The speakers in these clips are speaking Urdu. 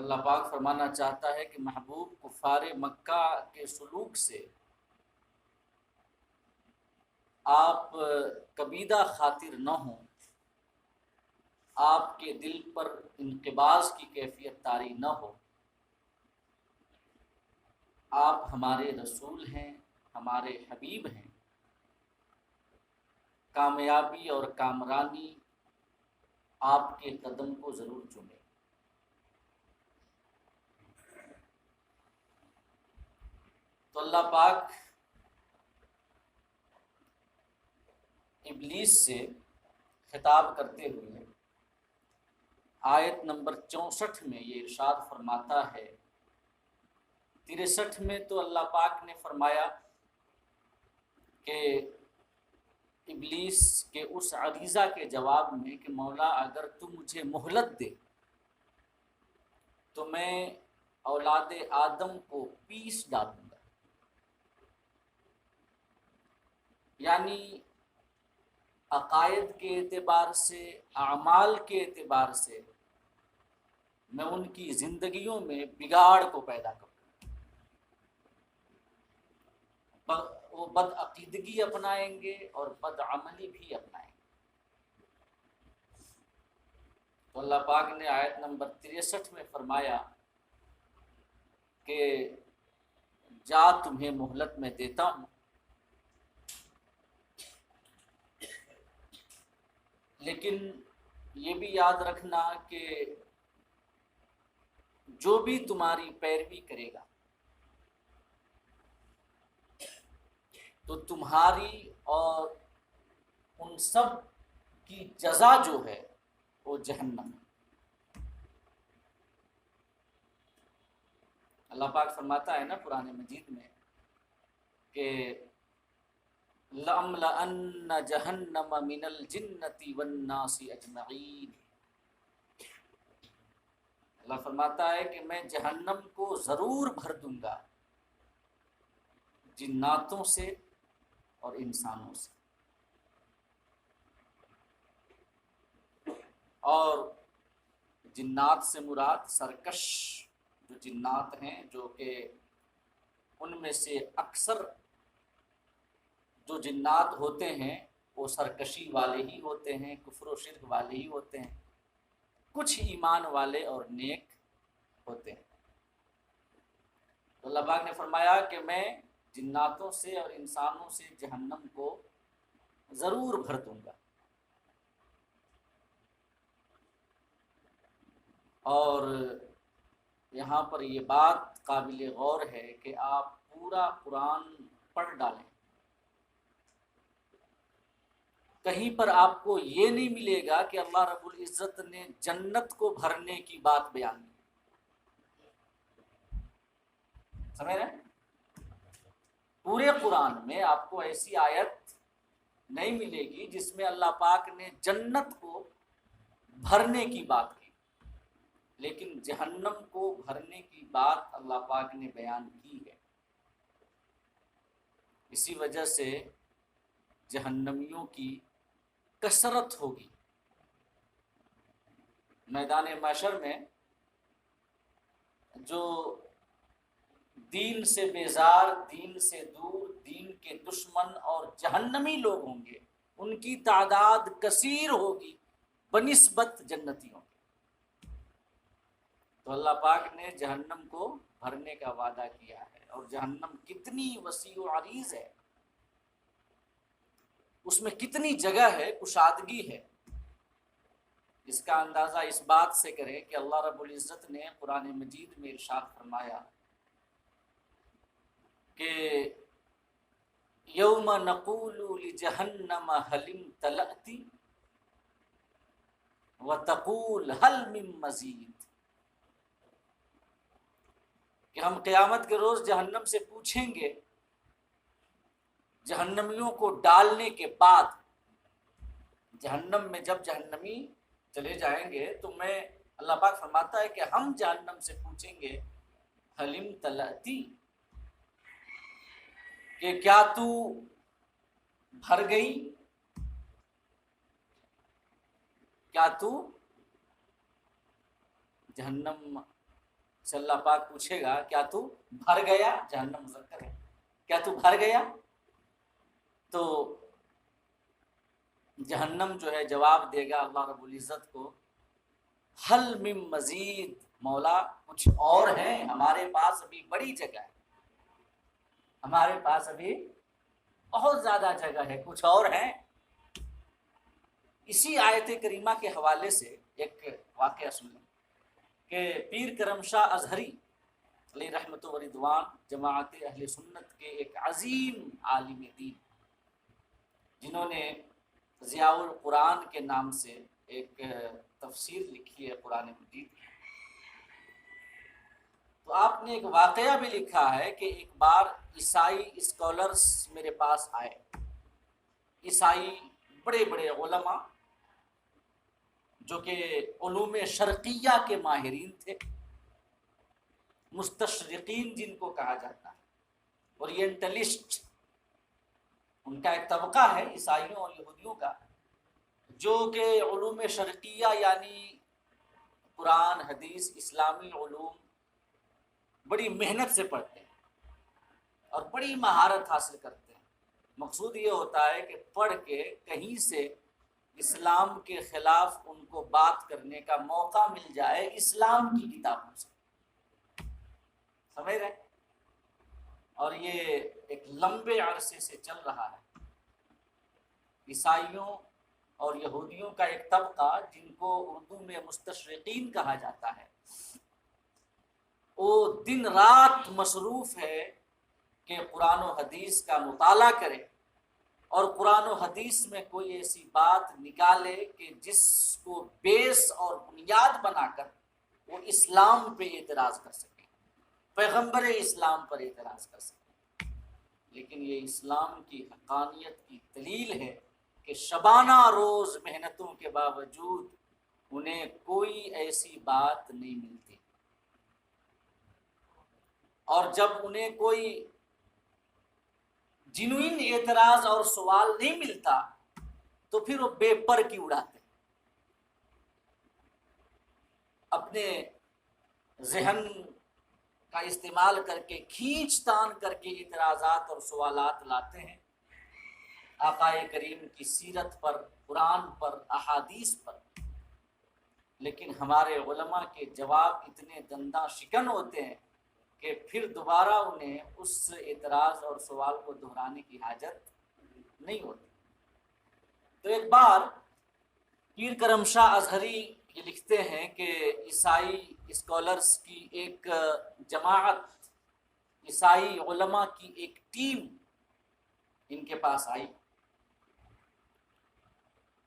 اللہ پاک فرمانا چاہتا ہے کہ محبوب کفار مکہ کے سلوک سے آپ کبیدہ خاطر نہ ہوں، آپ کے دل پر انقباض کی کیفیت طاری نہ ہو۔ آپ ہمارے رسول ہیں، ہمارے حبیب ہیں، کامیابی اور کامرانی آپ کے قدم کو ضرور چومے۔ تو اللہ پاک ابلیس سے خطاب کرتے ہوئے آیت نمبر 64 میں یہ ارشاد فرماتا ہے، 63 میں تو اللہ پاک نے فرمایا کہ ابلیس کے اس عریضہ کے جواب میں کہ مولا اگر تو مجھے مہلت دے تو میں اولاد آدم کو پیس ڈالوں گا، یعنی عقائد کے اعتبار سے، اعمال کے اعتبار سے میں ان کی زندگیوں میں بگاڑ کو پیدا کروں، وہ بد عقیدگی اپنائیں گے اور بد عملی بھی اپنائیں گے۔ تو اللہ پاک نے آیت نمبر 63 میں فرمایا کہ جا تمہیں مہلت میں دیتا ہوں، لیکن یہ بھی یاد رکھنا کہ جو بھی تمہاری پیروی کرے گا تو تمہاری اور ان سب کی جزا جو ہے وہ جہنم ہے۔ اللہ پاک فرماتا ہے نا قرآن مجید میں کہ لَأَمْلَأَنَّ جَهَنَّمَ مِنَ الْجِنَّةِ وَالنَّاسِ أَجْمَعِينَ۔ اللہ فرماتا ہے کہ میں جہنم کو ضرور بھر دوں گا جناتوں سے اور انسانوں سے۔ اور جنات سے مراد سرکش جو جنات ہیں، جو کہ ان میں سے اکثر جو جنات ہوتے ہیں وہ سرکشی والے ہی ہوتے ہیں، کفر و شرک والے ہی ہوتے ہیں، کچھ ایمان والے اور نیک ہوتے ہیں۔ تو اللہ پاک نے فرمایا کہ میں جناتوں سے اور انسانوں سے جہنم کو ضرور بھر دوں گا۔ اور یہاں پر یہ بات قابل غور ہے کہ آپ پورا قرآن پڑھ ڈالیں، کہیں پر آپ کو یہ نہیں ملے گا کہ اللہ رب العزت نے جنت کو بھرنے کی بات بیان کی۔ سمجھ رہے ہیں؟ پورے قرآن میں آپ کو ایسی آیت نہیں ملے گی جس میں اللہ پاک نے جنت کو بھرنے کی بات کی، لیکن جہنم کو بھرنے کی بات اللہ پاک نے بیان کی ہے۔ اسی وجہ سے جہنمیوں کی کثرت ہوگی میدان محشر میں۔ جو دین سے بیزار، دین سے دور، دین کے دشمن اور جہنمی لوگ ہوں گے، ان کی تعداد کثیر ہوگی بنسبت جنتیوں کے۔ تو اللہ پاک نے جہنم کو بھرنے کا وعدہ کیا ہے، اور جہنم کتنی وسیع و عریض ہے، اس میں کتنی جگہ ہے، کشادگی ہے، اس کا اندازہ اس بات سے کریں کہ اللہ رب العزت نے قرآن مجید میں ارشاد فرمایا کہ یوم نقول لجہنم هل امتلأت وتقول هل من مزید، کہ ہم قیامت کے روز جہنم سے پوچھیں گے، جہنمیوں کو ڈالنے کے بعد، جہنم میں جب جہنمی چلے جائیں گے تو میں، اللہ پاک فرماتا ہے کہ ہم جہنم سے پوچھیں گے هل امتلأت، کہ کیا تو بھر گئی، کیا تو، جہنم سے اللہ پاک پوچھے گا کیا تو بھر گیا، جہنم مذکر ہے، کیا تو بھر گیا؟ تو جہنم جو ہے جواب دے گا اللہ رب العزت کو، حل من مزید، مولا کچھ اور ہیں، ہمارے پاس ابھی بڑی جگہ ہے، ہمارے پاس ابھی بہت زیادہ جگہ ہے، کچھ اور ہیں۔ اسی آیت کریمہ کے حوالے سے ایک واقعہ سنیں کہ پیر کرم شاہ اظہری علیہ رحمت و رضوان، جماعت اہل سنت کے ایک عظیم عالم دین، جنہوں نے ضیاء القرآن کے نام سے ایک تفسیر لکھی ہے قرآن مجید، تو آپ نے ایک واقعہ بھی لکھا ہے کہ ایک بار عیسائی اسکالرس میرے پاس آئے، عیسائی بڑے بڑے علماء جو کہ علوم شرقیہ کے ماہرین تھے، مستشرقین جن کو کہا جاتا ہے، اورینٹلسٹ، ان کا ایک طبقہ ہے عیسائیوں اور یہودیوں کا، جو کہ علوم شرقیہ یعنی قرآن، حدیث، اسلامی علوم بڑی محنت سے پڑھتے ہیں اور بڑی مہارت حاصل کرتے ہیں۔ مقصود یہ ہوتا ہے کہ پڑھ کے کہیں سے اسلام کے خلاف ان کو بات کرنے کا موقع مل جائے اسلام کی کتابوں سے، سمجھ رہے؟ اور یہ ایک لمبے عرصے سے چل رہا ہے۔ عیسائیوں اور یہودیوں کا ایک طبقہ جن کو اردو میں مستشرقین کہا جاتا ہے، وہ دن رات مصروف ہے کہ قرآن و حدیث کا مطالعہ کرے اور قرآن و حدیث میں کوئی ایسی بات نکالے کہ جس کو بیس اور بنیاد بنا کر وہ اسلام پہ اعتراض کر سکے، پیغمبر اسلام پر اعتراض کر سکے۔ لیکن یہ اسلام کی حقانیت کی دلیل ہے کہ شبانہ روز محنتوں کے باوجود انہیں کوئی ایسی بات نہیں ملتی، اور جب انہیں کوئی جنوین اعتراض اور سوال نہیں ملتا تو پھر وہ بے پر کی اڑاتے، اپنے ذہن کا استعمال کر کے کھینچ تان کر کے اعتراضات اور سوالات لاتے ہیں آقا کریم کی سیرت پر، قرآن پر، احادیث پر، لیکن ہمارے علماء کے جواب اتنے دنداں شکن ہوتے ہیں کہ پھر دوبارہ انہیں اس اعتراض اور سوال کو دہرانے کی حاجت نہیں ہوتی۔ تو ایک بار پیر کرم شاہ اظہری یہ لکھتے ہیں کہ عیسائی اسکالرس کی ایک جماعت، عیسائی علماء کی ایک ٹیم ان کے پاس آئی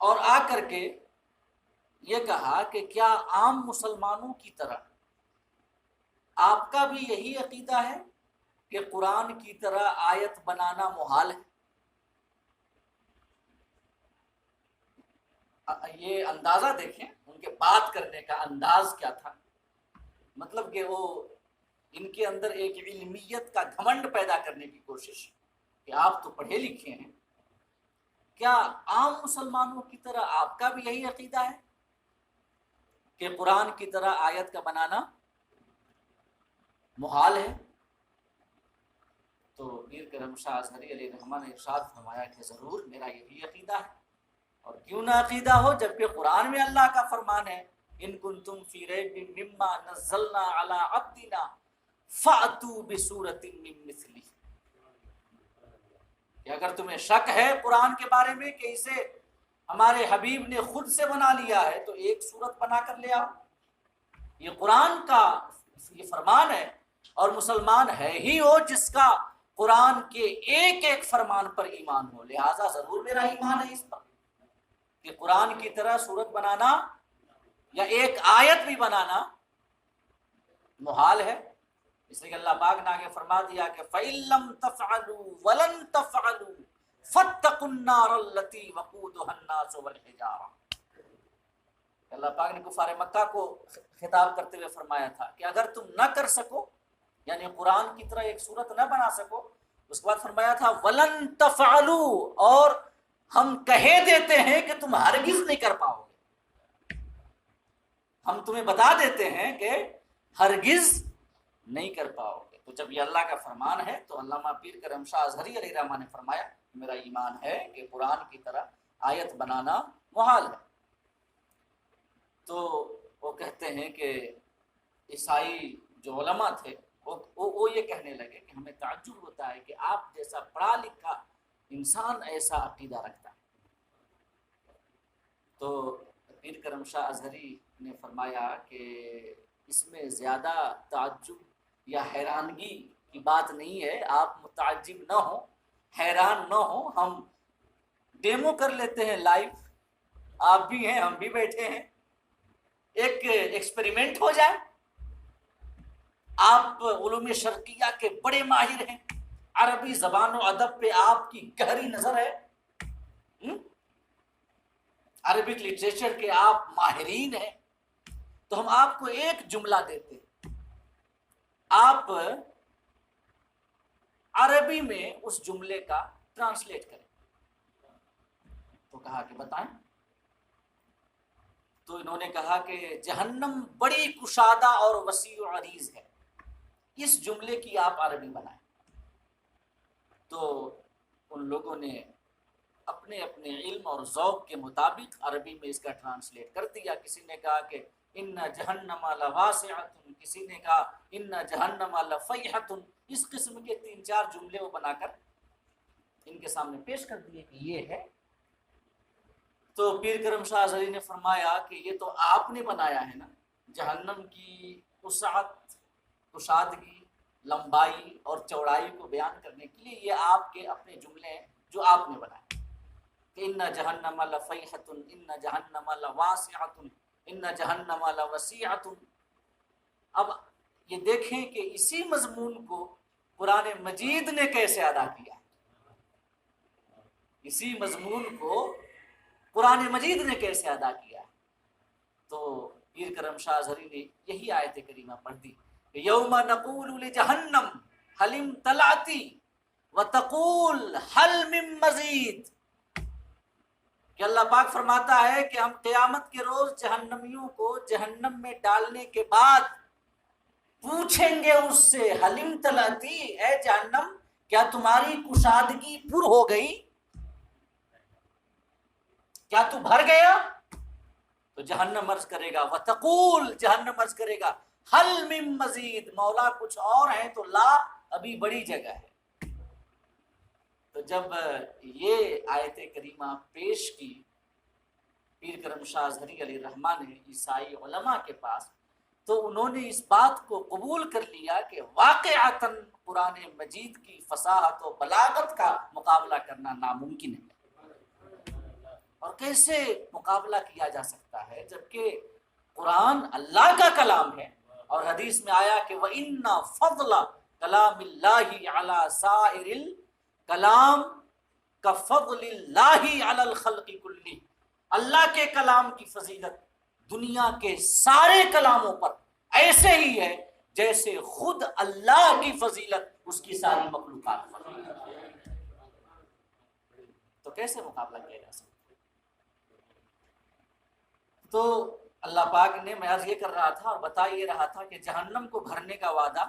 اور آ کر کے یہ کہا کہ کیا عام مسلمانوں کی طرح آپ کا بھی یہی عقیدہ ہے کہ قرآن کی طرح آیت بنانا محال ہے؟ یہ اندازہ دیکھیں ان کے بات کرنے کا انداز کیا تھا، مطلب کہ وہ ان کے اندر ایک علمیت کا گھمنڈ پیدا کرنے کی کوشش کہ آپ تو پڑھے لکھے ہیں، کیا عام مسلمانوں کی طرح آپ کا بھی یہی عقیدہ ہے کہ قرآن کی طرح آیت کا بنانا محال ہے؟ تو پیر کرم شاہ اظہری علیہ رحمہ نے ارشاد فرمایا کہ ضرور میرا یہی عقیدہ ہے، اور کیوں نہ عقیدہ ہو جبکہ قرآن میں اللہ کا فرمان ہے ان کنتم فی ریب مما نزلنا علی عبدنا فأتوا بسورۃ من مثلہ، کہ اگر تمہیں شک ہے قرآن کے بارے میں کہ اسے ہمارے حبیب نے خود سے بنا لیا ہے تو ایک سورت بنا کر لے آؤ۔ یہ قرآن کا یہ فرمان ہے، اور مسلمان ہے ہی وہ جس کا قرآن کے ایک ایک فرمان پر ایمان ہو، لہٰذا ضرور میرا ایمان ہے اس پر کہ قرآن کی طرح سورت بنانا یا ایک آیت بھی بنانا محال ہے۔ اس لیے اللہ پاک نے آگے فرما دیا کہ فَإِن لَّمْ تَفْعَلُوا وَلَن تَفْعَلُوا فَاتَّقُوا النَّارَ الَّتِي وَقُودُهَا النَّاسُ وَالْحِجَارَةُ۔ اللہ پاک نے کفار مکہ کو خطاب کرتے ہوئے فرمایا تھا کہ اگر تم نہ کر سکو، یعنی قرآن کی طرح ایک صورت نہ بنا سکو، اس کے بعد فرمایا تھا وَلَن تَفْعَلُوا، اور ہم کہہ دیتے ہیں کہ تم ہرگز نہیں کر پاؤ گے، ہم تمہیں بتا دیتے ہیں کہ ہرگز نہیں کر پاؤ گے۔ تو جب یہ اللہ کا فرمان ہے تو علامہ پیر کرم شاہ اظہری علیہ الرحمٰ نے فرمایا میرا ایمان ہے کہ قرآن کی طرح آیت بنانا محال ہے۔ تو وہ کہتے ہیں کہ عیسائی جو علماء تھے وہ یہ کہنے لگے کہ ہمیں تعجب ہوتا ہے کہ آپ جیسا پڑھا لکھا انسان ایسا عقیدہ رکھتا ہے۔ تو پیر کرم شاہ اظہری نے فرمایا کہ اس میں زیادہ تعجب یا حیرانگی کی بات نہیں ہے، آپ متعجب نہ ہوں، حیران نہ ہوں، ہم ڈیمو کر لیتے ہیں لائیو، آپ بھی ہیں ہم بھی بیٹھے ہیں، ایک ایکسپیریمنٹ ہو جائے۔ آپ علوم شرقیہ کے بڑے ماہر ہیں، عربی زبان و ادب پہ آپ کی گہری نظر ہے، عربک لٹریچر کے آپ ماہرین ہیں، تو ہم آپ کو ایک جملہ دیتے ہیں، آپ عربی میں اس جملے کا ٹرانسلیٹ کریں۔ تو کہا کہ بتائیں۔ تو انہوں نے کہا کہ جہنم بڑی کشادہ اور وسیع و عریض ہے، اس جملے کی آپ عربی بنائیں۔ تو ان لوگوں نے اپنے اپنے علم اور ذوق کے مطابق عربی میں اس کا ٹرانسلیٹ کر دیا۔ کسی نے کہا کہ ان جہنم لواسعۃ، کسی نے کہا ان جہنم لفیحۃ، اس قسم کے 3-4 جملے وہ بنا کر ان کے سامنے پیش کر دیے کہ یہ ہے۔ تو پیر کرم شاہ اظہری نے فرمایا کہ یہ تو آپ نے بنایا ہے نا، جہنم کی وسعت، کشادگی، لمبائی اور چوڑائی کو بیان کرنے کے لیے یہ آپ کے اپنے جملے ہیں جو آپ نے بنائے کہ ان جہنم لفیحۃ، ان جہنم لواسعۃ، ان جہنم لوسیعۃ۔ اب یہ دیکھیں کہ اسی مضمون کو قرآن مجید نے کیسے ادا کیا، اسی مضمون کو قرآن مجید نے کیسے ادا کیا۔ تو پیر کرم شاہ اظہری نے یہی آیت کریمہ پڑھ دی کہ یوم نقول لجہنم حل امتلأت وتقول حل من مزید، کہ اللہ پاک فرماتا ہے کہ ہم قیامت کے روز جہنمیوں کو جہنم میں ڈالنے کے بعد پوچھیں گے اس سے حل امتلأت، اے جہنم کیا تمہاری کشادگی پر ہو گئی، کیا تو بھر گیا؟ تو جہنم عرض کرے گا، وتقول، جہنم عرض کرے گا، حل من مزید، مولا کچھ اور ہے تو لا، ابھی بڑی جگہ ہے۔ تو جب یہ آیت کریمہ پیش کی پیر کرم شاہ اظہری علیہ الرحمٰ نے عیسائی علماء کے پاس، تو انہوں نے اس بات کو قبول کر لیا کہ واقعتاً قرآن مجید کی فصاحت و بلاغت کا مقابلہ کرنا ناممکن ہے۔ اور کیسے مقابلہ کیا جا سکتا ہے جبکہ قرآن اللہ کا کلام ہے، اور حدیث میں آیا کہ وَإِنَّ فَضْلَ كَلَامِ اللَّهِ عَلَى سَائِرِ الْكَلَامِ كَفَضْلِ اللَّهِ عَلَى الْخَلْقِ كُلِّهِ، اللہ کے کلام کی فضیلت دنیا کے سارے کلاموں پر ایسے ہی ہے جیسے خود اللہ کی فضیلت اس کی ساری مخلوقات پر۔ تو کیسے مقابلہ کیا جا سکتا؟ تو اللہ پاک نے، میں عرض یہ کر رہا تھا اور بتا یہ رہا تھا کہ جہنم کو بھرنے کا وعدہ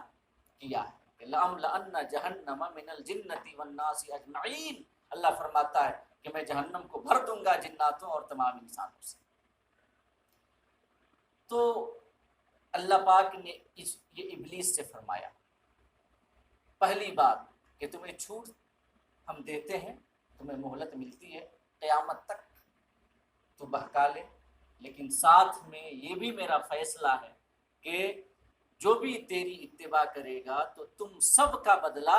کیا ہے کہ لَأَمْلَأَنَّ جَهَنَّمَ مِنَ الْجِنَّةِ وَالنَّاسِ أَجْمَعِينَ، اللہ فرماتا ہے کہ میں جہنم کو بھر دوں گا جناتوں اور تمام انسانوں سے۔ تو اللہ پاک نے یہ ابلیس سے فرمایا، پہلی بات کہ تمہیں چھوٹ ہم دیتے ہیں، تمہیں مہلت ملتی ہے قیامت تک، تو بہکا لے، لیکن ساتھ میں یہ بھی میرا فیصلہ ہے کہ جو بھی تیری اتباع کرے گا تو تم سب کا بدلہ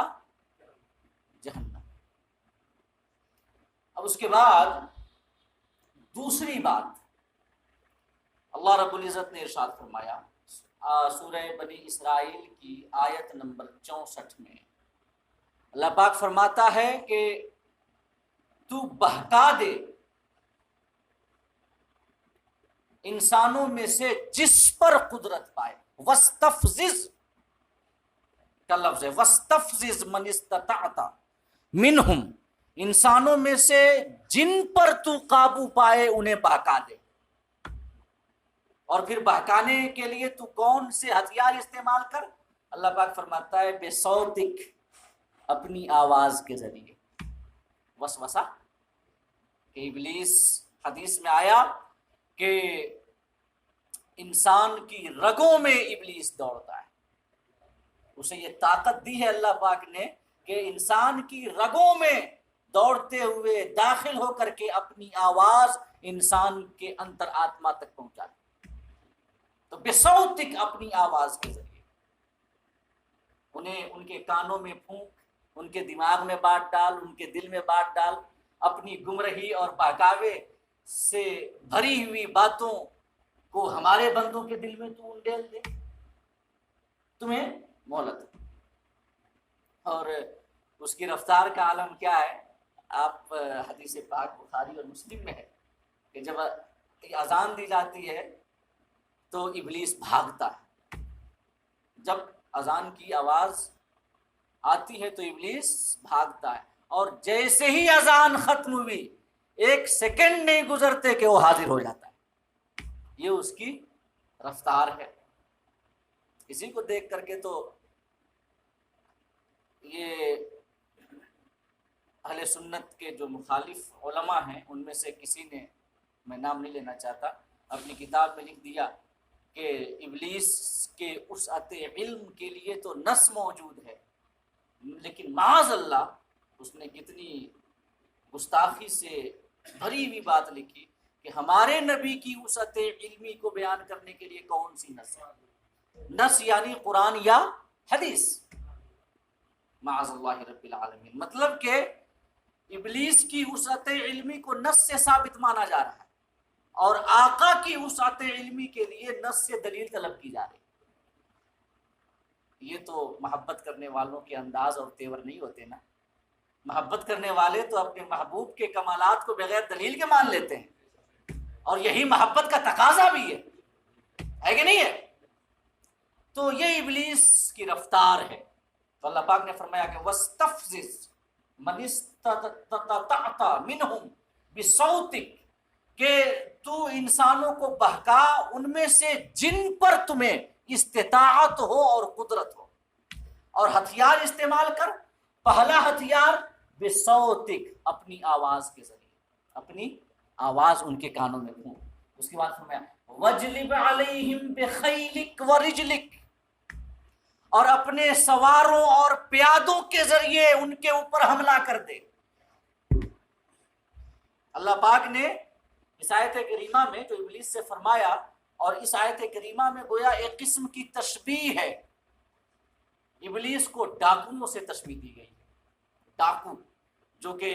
جہنم۔ اب اس کے بعد دوسری بات اللہ رب العزت نے ارشاد فرمایا سورہ بنی اسرائیل کی آیت نمبر 64 میں، اللہ پاک فرماتا ہے کہ تو بہکا دے انسانوں میں سے جس پر قدرت پائے، وَاسْتَفْزِزْ کا لفظ ہے، وَاسْتَفْزِزْ مَنِ اسْتَطَعْتَ مِنْهُمْ، انسانوں میں سے جن پر تو قابو پائے انہیں بہکا دے۔ اور پھر بہکانے کے لیے تو کون سے ہتھیار استعمال کر؟ اللہ پاک فرماتا ہے بے صوتک، اپنی آواز کے ذریعے وسوسہ، کہ ابلیس، حدیث میں آیا کہ انسان کی رگوں میں ابلیس دوڑتا ہے، اسے یہ طاقت دی ہے اللہ پاک نے کہ انسان کی رگوں میں دوڑتے ہوئے داخل ہو کر کے اپنی آواز انسان کے انتر آتما تک پہنچائے۔ تو بصوتک، اپنی آواز کے ذریعے انہیں ان کے کانوں میں پھونک، ان کے دماغ میں بات ڈال، ان کے دل میں بات ڈال، اپنی گمراہی اور بہکاوے سے بھری ہوئی باتوں کو ہمارے بندوں کے دل میں تو انڈیل دے، تمہیں مہلت۔ اور اس کی رفتار کا عالم کیا ہے؟ آپ حدیث پاک بخاری اور مسلم میں ہے کہ جب اذان دی جاتی ہے تو ابلیس بھاگتا ہے، جب اذان کی آواز آتی ہے تو ابلیس بھاگتا ہے، اور جیسے ہی اذان ختم ہوئی 1 سیکنڈ نہیں گزرتے کہ وہ حاضر ہو جاتا ہے۔ یہ اس کی رفتار ہے۔ اسی کو دیکھ کر کے تو یہ اہل سنت کے جو مخالف علماء ہیں ان میں سے کسی نے، میں نام نہیں لینا چاہتا، اپنی کتاب میں لکھ دیا کہ ابلیس کے وسعت علم کے لیے تو نص موجود ہے، لیکن معاذ اللہ اس نے کتنی گستاخی سے بھری ہوئی بات لکھی کہ ہمارے نبی کی وسعت علمی کو بیان کرنے کے لیے کون سی نص ہے؟ نص یعنی قرآن یا حدیث، معاذ اللہ رب العالمین۔ مطلب کہ ابلیس کی وسعت علمی کو نص سے ثابت مانا جا رہا ہے، اور آقا کی وسعت علمی کے لیے نص سے دلیل طلب کی جا رہی ہے۔ یہ تو محبت کرنے والوں کے انداز اور تیور نہیں ہوتے نا۔ محبت کرنے والے تو اپنے محبوب کے کمالات کو بغیر دلیل کے مان لیتے ہیں، اور یہی محبت کا تقاضا بھی ہے کہ نہیں ہے؟ تو یہ ابلیس کی رفتار ہے۔ تو اللہ پاک نے فرمایا کہ وَاسْتَفْزِزْ مَنِ اسْتَطَعْتَ مِنْهُمْ بِصَوْتِكَ، کہ تو انسانوں کو بہکا ان میں سے جن پر تمہیں استطاعت ہو اور قدرت ہو، اور ہتھیار استعمال کر۔ پہلا ہتھیار بصوتک، اپنی آواز کے ذریعے، اپنی آواز ان کے کانوں میں پھونک۔ اس کے بعد فرمایا وَاجْلِبْ عَلَيْهِمْ بِخَيْلِكَ وَرِجْلِكَ، اور اپنے سواروں اور پیادوں کے ذریعے ان کے اوپر حملہ کر دے۔ اللہ پاک نے اس آیت کریمہ میں جو ابلیس سے فرمایا، اور اس آیت کریمہ میں گویا ایک قسم کی تشبیہ ہے، ابلیس کو ڈاکوؤں سے تشبیہ دی گئی ہے۔ ڈاکو جو کہ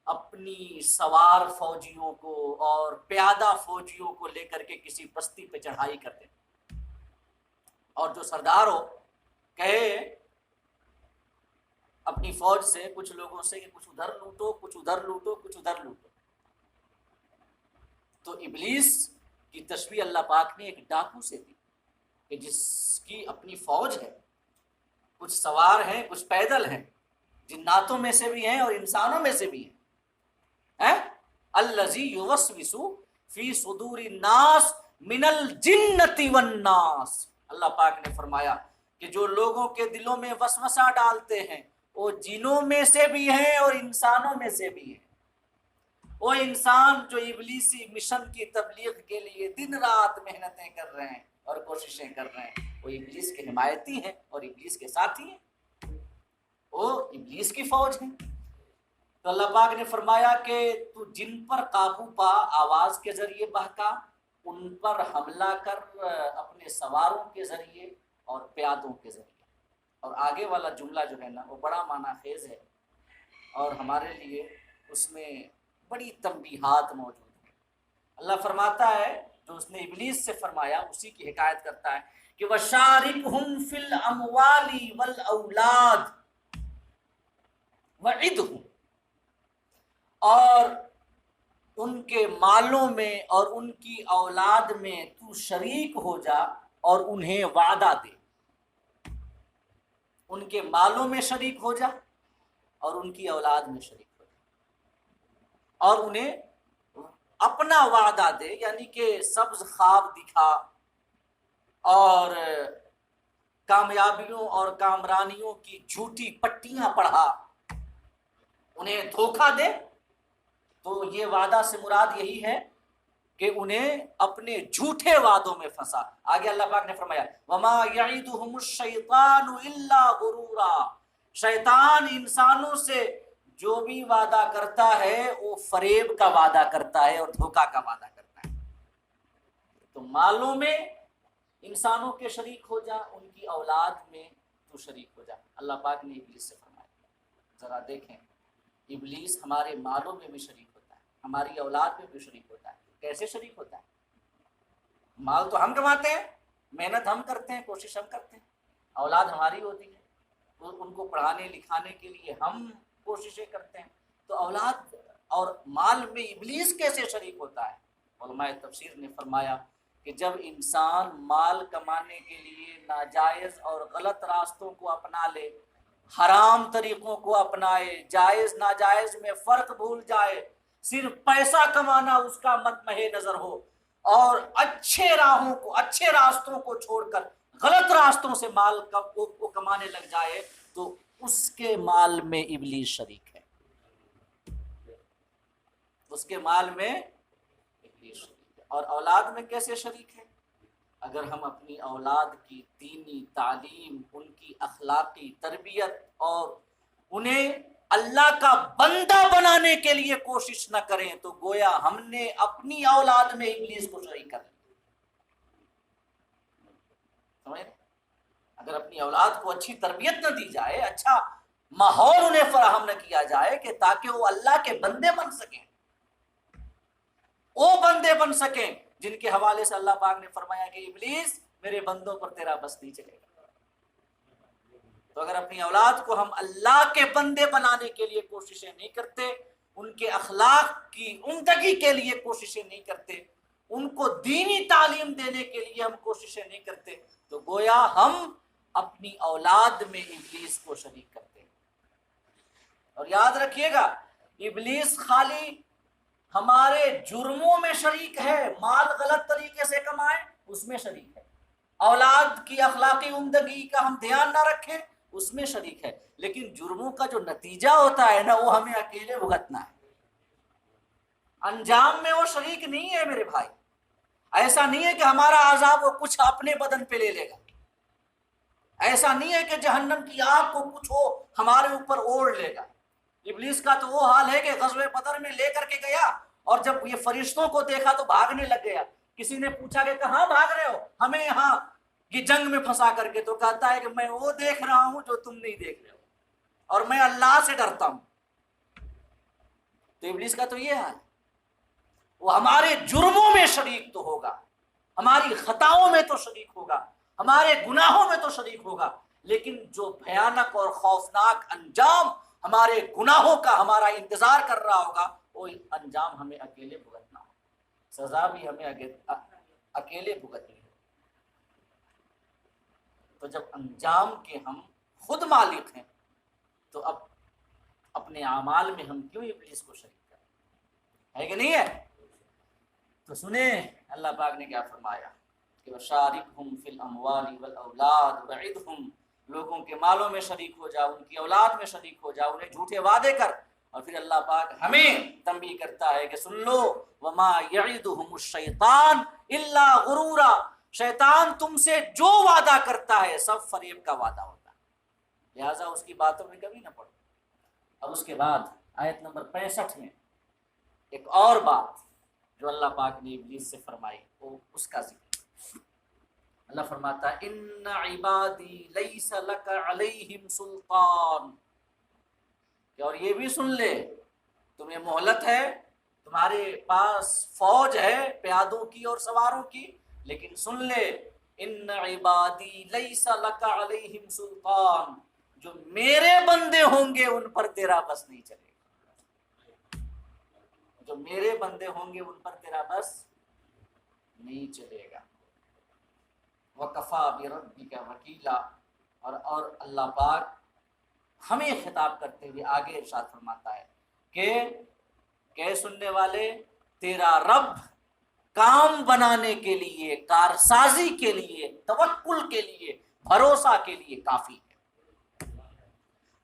اپنی سوار فوجیوں کو اور پیادہ فوجیوں کو لے کر کے کسی بستی پہ چڑھائی کرتے، اور جو سردار ہو کہے اپنی فوج سے، کچھ لوگوں سے کہ کچھ ادھر لوٹو، کچھ ادھر لوٹو، کچھ ادھر لوٹو۔ تو ابلیس کی تشبیہ اللہ پاک نے ایک ڈاکو سے دی کہ جس کی اپنی فوج ہے، کچھ سوار ہیں، کچھ پیدل ہیں، جناتوں میں سے بھی ہیں اور انسانوں میں سے بھی ہیں۔ الذی یوسوس فی صدور الناس من الجنۃ والناس، اللہ پاک نے فرمایا کہ جو لوگوں کے دلوں میں وسوسہ ڈالتے ہیں وہ جنوں میں سے بھی ہیں اور انسانوں میں سے بھی ہیں۔ وہ انسان جو ابلیسی مشن کی تبلیغ کے لیے دن رات محنتیں کر رہے ہیں اور کوششیں کر رہے ہیں، وہ ابلیس کے حمایتی ہیں اور ابلیس کے ساتھی ہیں، وہ ابلیس کی فوج ہیں۔ تو اللہ پاک نے فرمایا کہ تو جن پر قابو پا، آواز کے ذریعے بہکا، ان پر حملہ کر اپنے سواروں کے ذریعے اور پیادوں کے ذریعے۔ اور آگے والا جملہ جو ہے نا وہ بڑا معنی خیز ہے، اور ہمارے لیے اس میں بڑی تنبیہات موجود ہیں۔ اللہ فرماتا ہے، جو اس نے ابلیس سے فرمایا اسی کی حکایت کرتا ہے کہ وَشَارِكْهُمْ فِي الْأَمْوَالِ وَالْأَوْلَادِ وَعِدْهُمْ، اور ان کے مالوں میں اور ان کی اولاد میں تو شریک ہو جا اور انہیں وعدہ دے۔ ان کے مالوں میں شریک ہو جا اور ان کی اولاد میں شریک ہو جا، اور انہیں اپنا وعدہ دے، یعنی کہ سبز خواب دکھا اور کامیابیوں اور کامرانیوں کی جھوٹی پٹیاں پڑھا، انہیں دھوکہ دے، تو یہ وعدہ سے مراد یہی ہے کہ انہیں اپنے جھوٹے وعدوں میں پھنسا۔ آگے اللہ پاک نے فرمایا وما یعدہم الشیطان الا غرورا، شیطان انسانوں سے جو بھی وعدہ کرتا ہے وہ فریب کا وعدہ کرتا ہے اور دھوکہ کا وعدہ کرتا ہے۔ تو مالوں میں انسانوں کے شریک ہو جا، ان کی اولاد میں تو شریک ہو جا۔ اللہ پاک نے ابلیس سے فرمایا، ذرا دیکھیں ابلیس ہمارے مالوں میں بھی شریک ہوتا ہے، ہماری اولاد میں بھی شریک ہوتا ہے۔ کیسے شریک ہوتا ہے؟ مال تو ہم کماتے ہیں، محنت ہم کرتے ہیں، کوشش ہم کرتے ہیں، اولاد ہماری ہوتی ہے، ان کو پڑھانے لکھانے کے لیے ہم کوششیں کرتے ہیں، تو اولاد اور مال میں ابلیس کیسے شریک ہوتا ہے؟ علماء تفسیر نے فرمایا کہ جب انسان مال کمانے کے لیے ناجائز اور غلط راستوں کو اپنا لے، حرام طریقوں کو اپنائے، جائز ناجائز میں فرق بھول جائے، صرف پیسہ کمانا اس کا مطمح نظر ہو، اور اچھے راہوں کو، اچھے راستوں کو چھوڑ کر غلط راستوں سے مال کو کمانے لگ جائے، تو اس کے مال میں ابلیس شریک ہے، اس کے مال میں ابلیس شریک ہے۔ اور اولاد میں کیسے شریک ہے؟ اگر ہم اپنی اولاد کی دینی تعلیم، ان کی اخلاقی تربیت اور انہیں اللہ کا بندہ بنانے کے لیے کوشش نہ کریں تو گویا ہم نے اپنی اولاد میں ابلیس کو شریک کر لیا۔ سمجھ؟ اگر اپنی اولاد کو اچھی تربیت نہ دی جائے، اچھا ماحول انہیں فراہم نہ کیا جائے کہ تاکہ وہ اللہ کے بندے بن سکیں، وہ بندے بن سکیں جن کے حوالے سے اللہ پاک نے فرمایا کہ ابلیس میرے بندوں پر تیرا بس نہیں چلے گا۔ تو اگر اپنی اولاد کو ہم اللہ کے بندے بنانے کے لیے کوششیں نہیں کرتے، ان کے اخلاق کی عمدگی کے لیے کوششیں نہیں کرتے، ان کو دینی تعلیم دینے کے لیے ہم کوششیں نہیں کرتے، تو گویا ہم اپنی اولاد میں ابلیس کو شریک کرتے ہیں۔ اور یاد رکھیے گا ابلیس خالی ہمارے جرموں میں شریک ہے، مال غلط طریقے سے کمائیں اس میں شریک ہے، اولاد کی اخلاقی عمدگی کا ہم دھیان نہ رکھیں اس میں شریک ہے، لیکن جرموں کا جو نتیجہ ہوتا ہے نا وہ ہمیں اکیلے بھگتنا ہے، انجام میں وہ شریک نہیں ہے میرے بھائی۔ ایسا نہیں ہے کہ ہمارا عذاب وہ کچھ اپنے بدن پہ لے لے گا، ایسا نہیں ہے کہ جہنم کی آگ کو کچھ وہ ہمارے اوپر اوڑھ لے گا۔ ابلیس کا تو وہ حال ہے کہ غزوہ بدر میں لے کر کے گیا اور جب یہ فرشتوں کو دیکھا تو بھاگنے لگ گیا۔ کسی نے پوچھا کہ کہاں بھاگ رہے ہو؟ ہمیں یہاں یہ جنگ میں پھنسا کر کے، تو کہتا ہے کہ میں وہ دیکھ رہا ہوں جو تم نہیں دیکھ رہے ہو، اور میں اللہ سے ڈرتا ہوں۔ تو ابلیس کا تو یہ حال ہے، وہ ہمارے جرموں میں شریک تو ہوگا، ہماری خطاؤں میں تو شریک ہوگا، ہمارے گناہوں میں تو شریک ہوگا، لیکن جو بھیانک اور خوفناک انجام ہمارے گناہوں کا ہمارا انتظار کر رہا ہوگا وہ انجام ہمیں اکیلے بھگتنا ہوگا، سزا بھی ہمیں اکیلے بھگتنی ہے۔ تو جب انجام کے ہم خود مالک ہیں تو اب اپنے اعمال میں ہم کیوں ابلیس کو شریک کریں؟ ہے کہ نہیں ہے؟ تو سنیں اللہ پاک نے کیا فرمایا کہ وَشَارِكْهُمْ فِي الْأَمْوَالِ وَالْأَوْلَادِ وَعِدْهُمْ، لوگوں کے مالوں میں شریک ہو جا، ان کی اولاد میں شریک ہو جا، انہیں جھوٹے وعدے کر۔ اور پھر اللہ پاک ہمیں تنبیہ کرتا ہے کہ سن لو وَمَا يَعِدُهُمُ الشَّيْطَانُ إِلَّا غُرُورًا، شیطان تم سے جو وعدہ کرتا ہے سب فریب کا وعدہ ہوتا ہے، لہٰذا اس کی باتوں میں کبھی نہ پڑو۔ اب اس کے بعد آیت نمبر 65 میں ایک اور بات جو اللہ پاک نے ابلیس سے فرمائی وہ اس کا ذکر۔ اللہ فرماتا ہے ان عبادی لیس لک علیہم سلطان، کہ اور یہ بھی سن لے تمہیں مہلت ہے، تمہارے پاس فوج ہے پیادوں کی اور سواروں کی، لیکن سن لے ان عبادی لیس لک علیہم سلطان، جو میرے بندے ہوں گے ان پر تیرا بس نہیں چلے گا، جو میرے بندے ہوں گے ان پر تیرا بس نہیں چلے گا۔ وَكَفَى بِرَبِّكَ وَكِيلًا، اور اللہ پاک ہمیں خطاب کرتے ہوئے آگے ارشاد فرماتا ہے کہ سننے والے، تیرا رب کام بنانے کے لیے، کارسازی کے لیے، توکل کے لیے بھروسہ کے لیے کافی ہے۔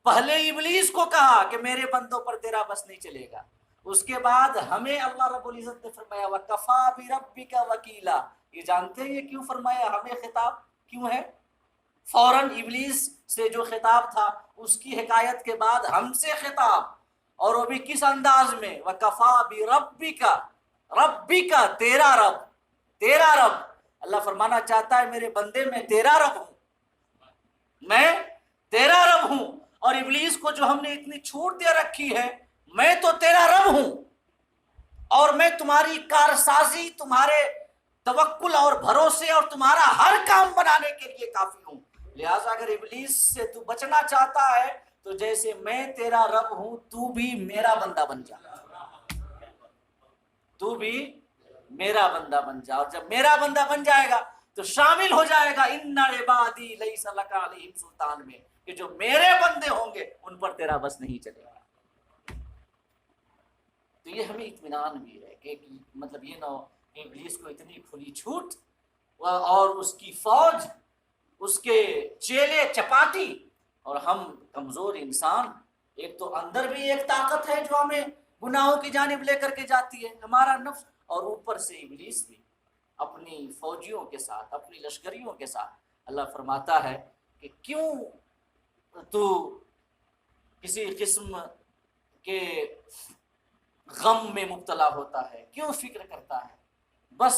پہلے ابلیس کو کہا کہ میرے بندوں پر تیرا بس نہیں چلے گا، اس کے بعد ہمیں اللہ رب العزت نے فرمایا وَكَفَى بِرَبِّكَ وَكِيلًا۔ یہ جانتے ہیں یہ کیوں فرمایا، ہمیں خطاب کیوں ہے؟ فوراً ابلیس سے جو خطاب تھا اس کی حکایت کے بعد ہم سے خطاب، اور وہ بھی کس انداز میں، وَكَفَى بِرَبِّكَ، رَبِّكَ تیرا رب، تیرا رب۔ اللہ فرمانا چاہتا ہے میرے بندے میں تیرا رب ہوں، میں تیرا رب ہوں، اور ابلیس کو جو ہم نے اتنی چھوٹ دے رکھی ہے، میں تو تیرا رب ہوں، اور میں تمہاری کارسازی، تمہارے توکل اور بھروسے اور تمہارا ہر کام بنانے کے لیے کافی ہوں۔ لہٰذا اگر ابلیس سے تو بچنا چاہتا ہے تو جیسے میں تیرا رب ہوں تو بھی میرا بندہ بن جا، تو بھی میرا بندہ بن جا، اور جب میرا بندہ بن جائے گا تو شامل ہو جائے گا ان عبادی لیس لک علیہم سلطان میں، کہ جو میرے بندے ہوں گے ان پر تیرا بس نہیں چلے گا۔ تو یہ ہمیں اطمینان بھی ہے کہ مطلب یہ نہ ہو کہ ابلیس کو اتنی کھلی چھوٹ اور اس کی فوج، اس کے چیلے چپاٹی، اور ہم کمزور انسان، ایک تو اندر بھی ایک طاقت ہے جو ہمیں گناہوں کی جانب لے کر کے جاتی ہے، ہمارا نفس، اور اوپر سے ابلیس بھی اپنی فوجیوں کے ساتھ، اپنی لشکریوں کے ساتھ۔ اللہ فرماتا ہے کہ کیوں تو کسی قسم کے غم میں مبتلا ہوتا ہے، کیوں فکر کرتا ہے؟ بس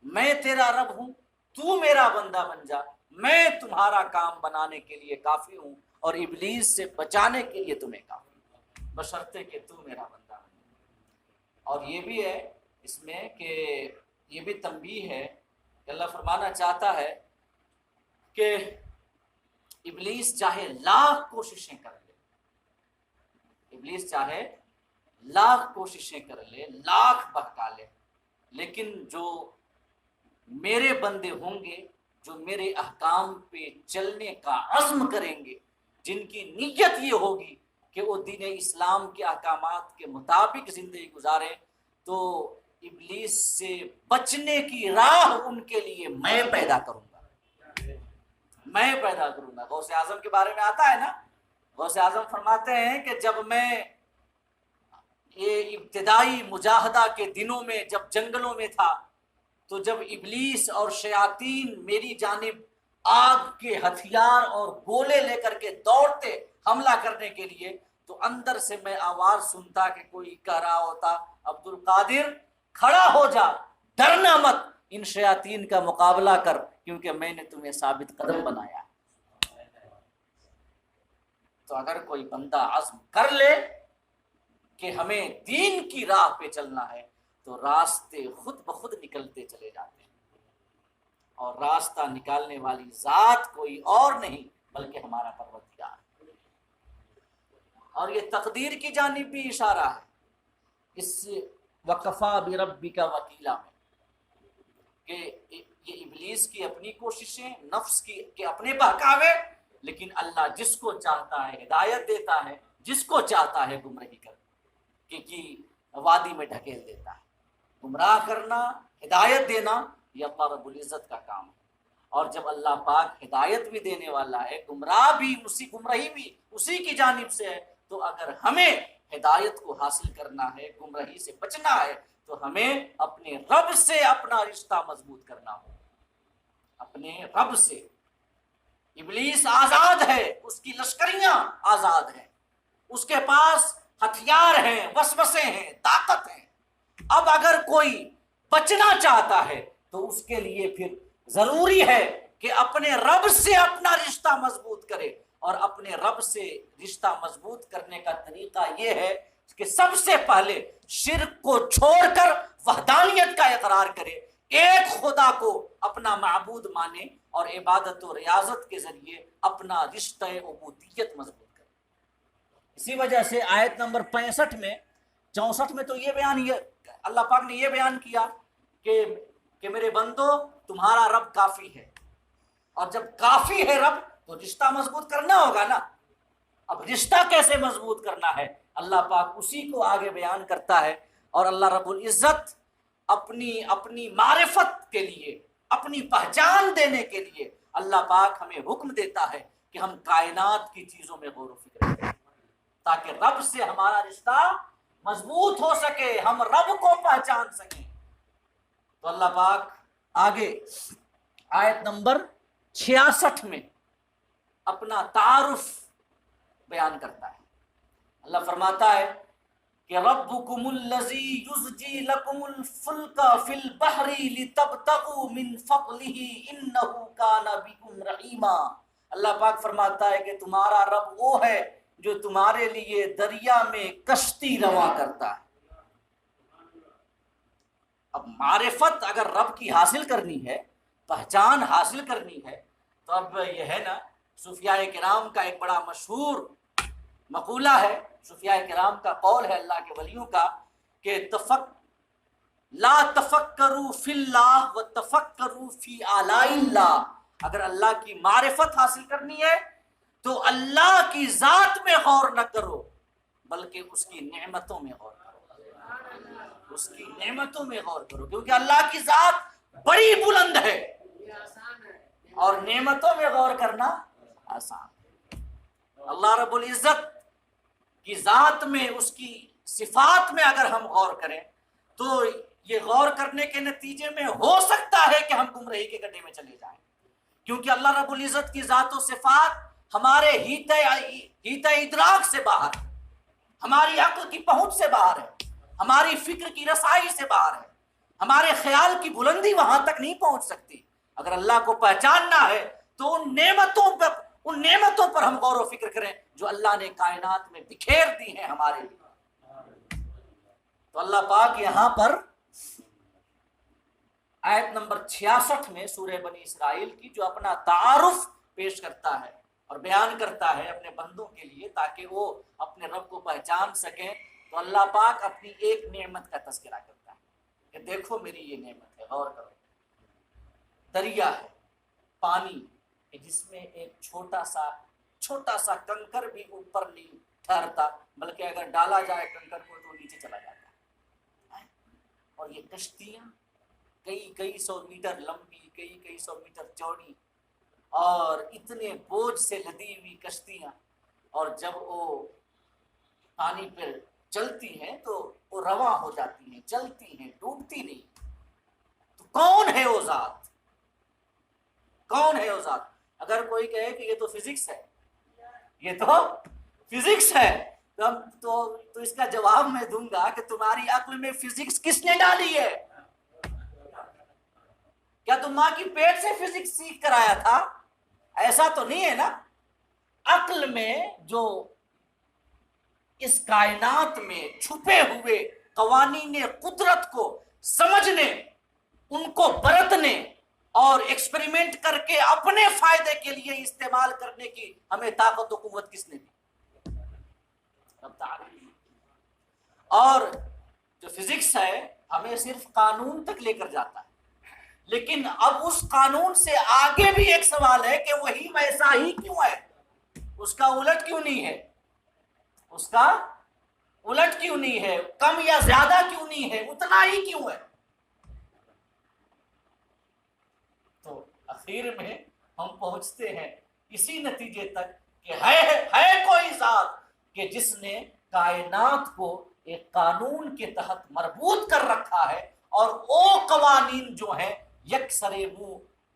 میں تیرا رب ہوں، تو میرا بندہ بن جا، میں تمہارا کام بنانے کے لیے کافی ہوں، اور ابلیس سے بچانے کے لیے تمہیں کافی ہوں، بشرطے کہ تو میرا بندہ بن جا۔ اور یہ بھی ہے اس میں کہ یہ بھی تنبیہ ہے کہ اللہ فرمانا چاہتا ہے کہ ابلیس چاہے لاکھ کوششیں کر لے، ابلیس چاہے لاکھ کوششیں کر لے، لاکھ بہکا لے، لیکن جو میرے بندے ہوں گے، جو میرے احکام پہ چلنے کا عزم کریں گے، جن کی نیت یہ ہوگی کہ وہ دین اسلام کے احکامات کے مطابق زندگی گزاریں، تو ابلیس سے بچنے کی راہ ان کے لیے میں پیدا کروں گا، میں پیدا کروں گا۔ غوث اعظم کے بارے میں آتا ہے نا، غوث اعظم فرماتے ہیں کہ جب میں یہ ابتدائی مجاہدہ کے دنوں میں جب جنگلوں میں تھا، تو جب ابلیس اور شیاطین میری جانب آگ کے ہتھیار اور گولے لے کر کے دوڑتے حملہ کرنے کے لیے، تو اندر سے میں آواز سنتا کہ کوئی کہہ رہا ہوتا عبد القادر کھڑا ہو جا، ڈرنا مت، ان شیاطین کا مقابلہ کر، کیونکہ میں نے تمہیں ثابت قدم بنایا۔ تو اگر کوئی بندہ عزم کر لے کہ ہمیں دین کی راہ پہ چلنا ہے، تو راستے خود بخود نکلتے چلے جاتے ہیں، اور راستہ نکالنے والی ذات کوئی اور نہیں بلکہ ہمارا پروردگار۔ اور یہ تقدیر کی جانب بھی اشارہ ہے اس وَكَفَى بِرَبِّكَ وَكِيلًا میں، کہ یہ ابلیس کی اپنی کوششیں، نفس کی کہ اپنے بہکاوے، لیکن اللہ جس کو چاہتا ہے ہدایت دیتا ہے، جس کو چاہتا ہے گمراہی کر کی وادی میں ڈھکیل دیتا ہے۔ گمراہ کرنا، ہدایت دینا، یہ اللہ رب العزت کا کام ہے، اور جب اللہ پاک ہدایت بھی دینے والا ہے، گمراہ بھی گمراہی بھی اسی کی جانب سے ہے، تو اگر ہمیں ہدایت کو حاصل کرنا ہے، گمراہی سے بچنا ہے، تو ہمیں اپنے رب سے اپنا رشتہ مضبوط کرنا ہو، اپنے رب سے۔ ابلیس آزاد ہے، اس کی لشکریاں آزاد ہیں، اس کے پاس ہتھیار ہیں، وسوسے ہیں، طاقت ہیں۔ اب اگر کوئی بچنا چاہتا ہے تو اس کے لیے پھر ضروری ہے کہ اپنے رب سے اپنا رشتہ مضبوط کرے، اور اپنے رب سے رشتہ مضبوط کرنے کا طریقہ یہ ہے کہ سب سے پہلے شرک کو چھوڑ کر وحدانیت کا اقرار کرے، ایک خدا کو اپنا معبود مانے، اور عبادت و ریاضت کے ذریعے اپنا رشتہ عبودیت مضبوط کرے۔ اسی وجہ سے آیت نمبر 65 میں 64 میں تو یہ بیان، یہ اللہ پاک نے یہ بیان کیا کہ میرے بندو تمہارا رب کافی ہے، اور جب کافی ہے رب تو رشتہ مضبوط کرنا ہوگا نا۔ اب رشتہ کیسے مضبوط کرنا ہے، اللہ پاک اسی کو آگے بیان کرتا ہے، اور اللہ رب العزت اپنی معرفت کے لیے، اپنی پہچان دینے کے لیے، اللہ پاک ہمیں حکم دیتا ہے کہ ہم کائنات کی چیزوں میں غور و فکر کریں تاکہ رب سے ہمارا رشتہ مضبوط ہو سکے، ہم رب کو پہچان سکیں۔ تو اللہ پاک آگے آیت نمبر 66 میں اپنا تعارف بیان کرتا ہے۔ اللہ فرماتا ہے کہ ربکم الذی یزجی لکم الفلک فی البحر لتبتغوا من فضلہ انہ کان بکم رحیما۔ اللہ پاک فرماتا ہے کہ تمہارا رب وہ ہے جو تمہارے لیے دریا میں کشتی رواں کرتا ہے۔ اب معرفت اگر رب کی حاصل کرنی ہے، پہچان حاصل کرنی ہے، تو اب یہ ہے نا، صوفیاء کرام کا ایک بڑا مشہور مقولہ ہے، صوفیاء کرام کا قول ہے، اللہ کے ولیوں کا، کہ لا تفکروا فی اللہ وتفکروا فی آلاء اللہ۔ اگر اللہ کی معرفت حاصل کرنی ہے تو اللہ کی ذات میں غور نہ کرو بلکہ اس کی نعمتوں میں غور کرو، اس کی نعمتوں میں غور کرو، کیونکہ اللہ کی ذات بڑی بلند ہے اور نعمتوں میں غور کرنا آسان ہے۔ اللہ رب العزت کی ذات میں، اس کی صفات میں اگر ہم غور کریں تو یہ غور کرنے کے نتیجے میں ہو سکتا ہے کہ ہم گمراہی کے گڈھے میں چلے جائیں، کیونکہ اللہ رب العزت کی ذات و صفات ہمارے ہیت ادراک سے باہر ہے، ہماری عقل کی پہنچ سے باہر ہے، ہماری فکر کی رسائی سے باہر ہے، ہمارے خیال کی بلندی وہاں تک نہیں پہنچ سکتی۔ اگر اللہ کو پہچاننا ہے تو ان نعمتوں پر ہم غور و فکر کریں جو اللہ نے کائنات میں بکھیر دی ہیں ہمارے لیے۔ تو اللہ پاک یہاں پر آیت نمبر 66 میں سورہ بنی اسرائیل کی جو اپنا تعارف پیش کرتا ہے اور بیان کرتا ہے اپنے بندوں کے لیے تاکہ وہ اپنے رب کو پہچان سکیں، تو اللہ پاک اپنی ایک نعمت کا تذکرہ کرتا ہے کہ دیکھو میری یہ نعمت ہے، غور کرو۔ دریا ہے، پانی کہ جس میں ایک چھوٹا سا کنکر بھی اوپر نہیں ٹھہرتا، بلکہ اگر ڈالا جائے کنکر کو تو نیچے چلا جاتا ہے۔ اور یہ کشتیاں کئی سو میٹر لمبی، کئی سو میٹر چوڑی، اور اتنے بوجھ سے لدی ہوئی کشتیاں، اور جب وہ پانی پر چلتی ہیں تو وہ رواں ہو جاتی ہیں، چلتی ہیں، ڈوبتی نہیں۔ تو کون ہے وہ ذات؟ کون ہے وہ ذات؟ اگر کوئی کہے کہ یہ تو فزکس ہے، یہ تو فزکس ہے، تو اس کا جواب میں دوں گا کہ تمہاری عقل میں فزکس کس نے ڈالی ہے؟ کیا تم ماں کی پیٹ سے فزکس سیکھ کر آیا تھا؟ ایسا تو نہیں ہے نا۔ عقل میں جو اس کائنات میں چھپے ہوئے قوانین قدرت کو سمجھنے، ان کو برتنے اور ایکسپریمنٹ کر کے اپنے فائدے کے لیے استعمال کرنے کی ہمیں طاقت و قوت کس نے دی؟ اور جو فزکس ہے ہمیں صرف قانون تک لے کر جاتا ہے، لیکن اب اس قانون سے آگے بھی ایک سوال ہے کہ وہی ویسا ہی کیوں ہے؟ اس کا الٹ کیوں نہیں ہے؟ اس کا الٹ کیوں نہیں ہے؟ کم یا زیادہ کیوں نہیں ہے؟ اتنا ہی کیوں ہے؟ تو اخیر میں ہم پہنچتے ہیں اسی نتیجے تک کہ ہے کوئی ذات کہ جس نے کائنات کو ایک قانون کے تحت مربوط کر رکھا ہے، اور وہ قوانین جو ہیں یکسرے منہ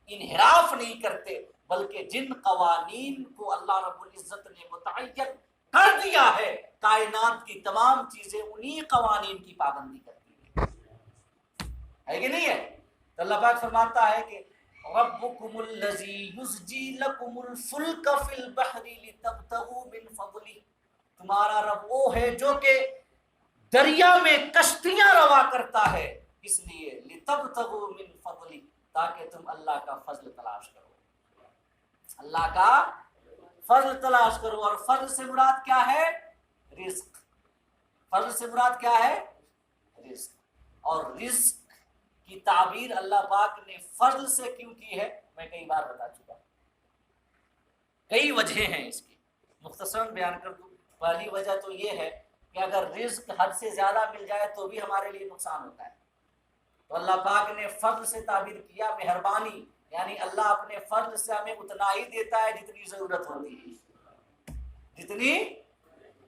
انحراف نہیں کرتے، بلکہ جن قوانین کو اللہ رب العزت نے متعین کر دیا ہے، کائنات کی تمام چیزیں انہی قوانین کی پابندی کرتی ہے کہ نہیں ہے؟ تو اللہ پاک فرماتا ہے کہ ربکم الذی یزجی لکم الفلک فی البحر لتبتغوا من فضلہ، تمہارا رب وہ ہے جو کہ دریا میں کشتیاں روا کرتا ہے، اس لیے لتبتغوا من فضلہ، تاکہ تم اللہ کا فضل تلاش کرو، اللہ کا فضل تلاش کرو۔ اور فضل سے مراد کیا ہے؟ رزق۔ فضل سے مراد کیا ہے؟ رزق۔ اور رزق کی تعبیر اللہ پاک نے فضل سے کیوں کی ہے میں کئی بار بتا چکا ہوں۔ کئی وجہ ہیں اس کی، مختصراً بیان کر دوں۔ پہلی وجہ تو یہ ہے کہ اگر رزق حد سے زیادہ مل جائے تو بھی ہمارے لیے نقصان ہوتا ہے، تو اللہ پاک نے فضل سے تعبیر کیا مہربانی، یعنی اللہ اپنے فضل سے ہمیں اتنا ہی دیتا ہے جتنی ضرورت ہوتی ہے، جتنی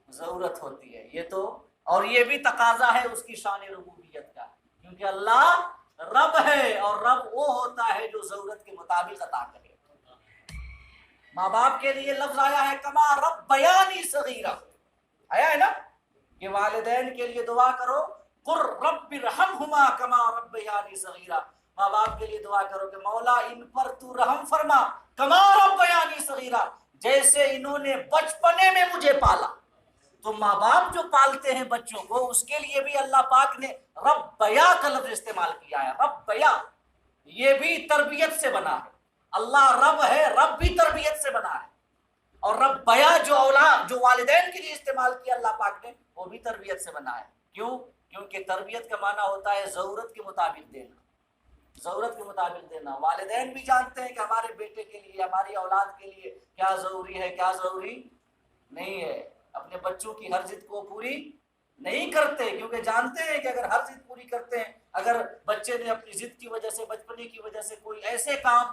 ضرورت ہوتی ہے. یہ تو اور یہ بھی تقاضا ہے اس کی شان ربوبیت کا، کیونکہ اللہ رب ہے اور رب وہ ہوتا ہے جو ضرورت کے مطابق عطا کرے. ماں باپ کے لیے لفظ آیا ہے کما ربیانی صغیرہ، آیا ہے نا کہ والدین کے لیے دعا کرو قر رب ارحمہما کما ربیانی صغیرہ، ماں باپ کے لیے دعا کرو کہ مولا ان پر تو رحم فرما کما ربیانی صغیرہ، جیسے انہوں نے بچپنے میں مجھے پالا. تو ماں باپ جو پالتے ہیں بچوں کو اس کے لیے بھی اللہ پاک نے ربیا کا لفظ استعمال کیا ہے. ربیا یہ بھی تربیت سے بنا ہے، اللہ رب ہے، رب بھی تربیت سے بنا ہے. اور ربیا جو اولاد جو والدین کے لیے استعمال کیا اللہ پاک نے وہ بھی تربیت سے بنا ہے. کیوں؟ کیونکہ تربیت کا معنی ہوتا ہے ضرورت کے مطابق دینا، ضرورت کے مطابق دینا. والدین بھی جانتے ہیں کہ ہمارے بیٹے کے لیے ہماری اولاد کے لیے کیا ضروری ہے کیا ضروری نہیں ہے. اپنے بچوں کی ہر ضد کو پوری نہیں کرتے کیونکہ جانتے ہیں کہ اگر ہر ضد پوری کرتے ہیں، اگر بچے نے اپنی ضد کی وجہ سے بچپنے کی وجہ سے کوئی ایسے کام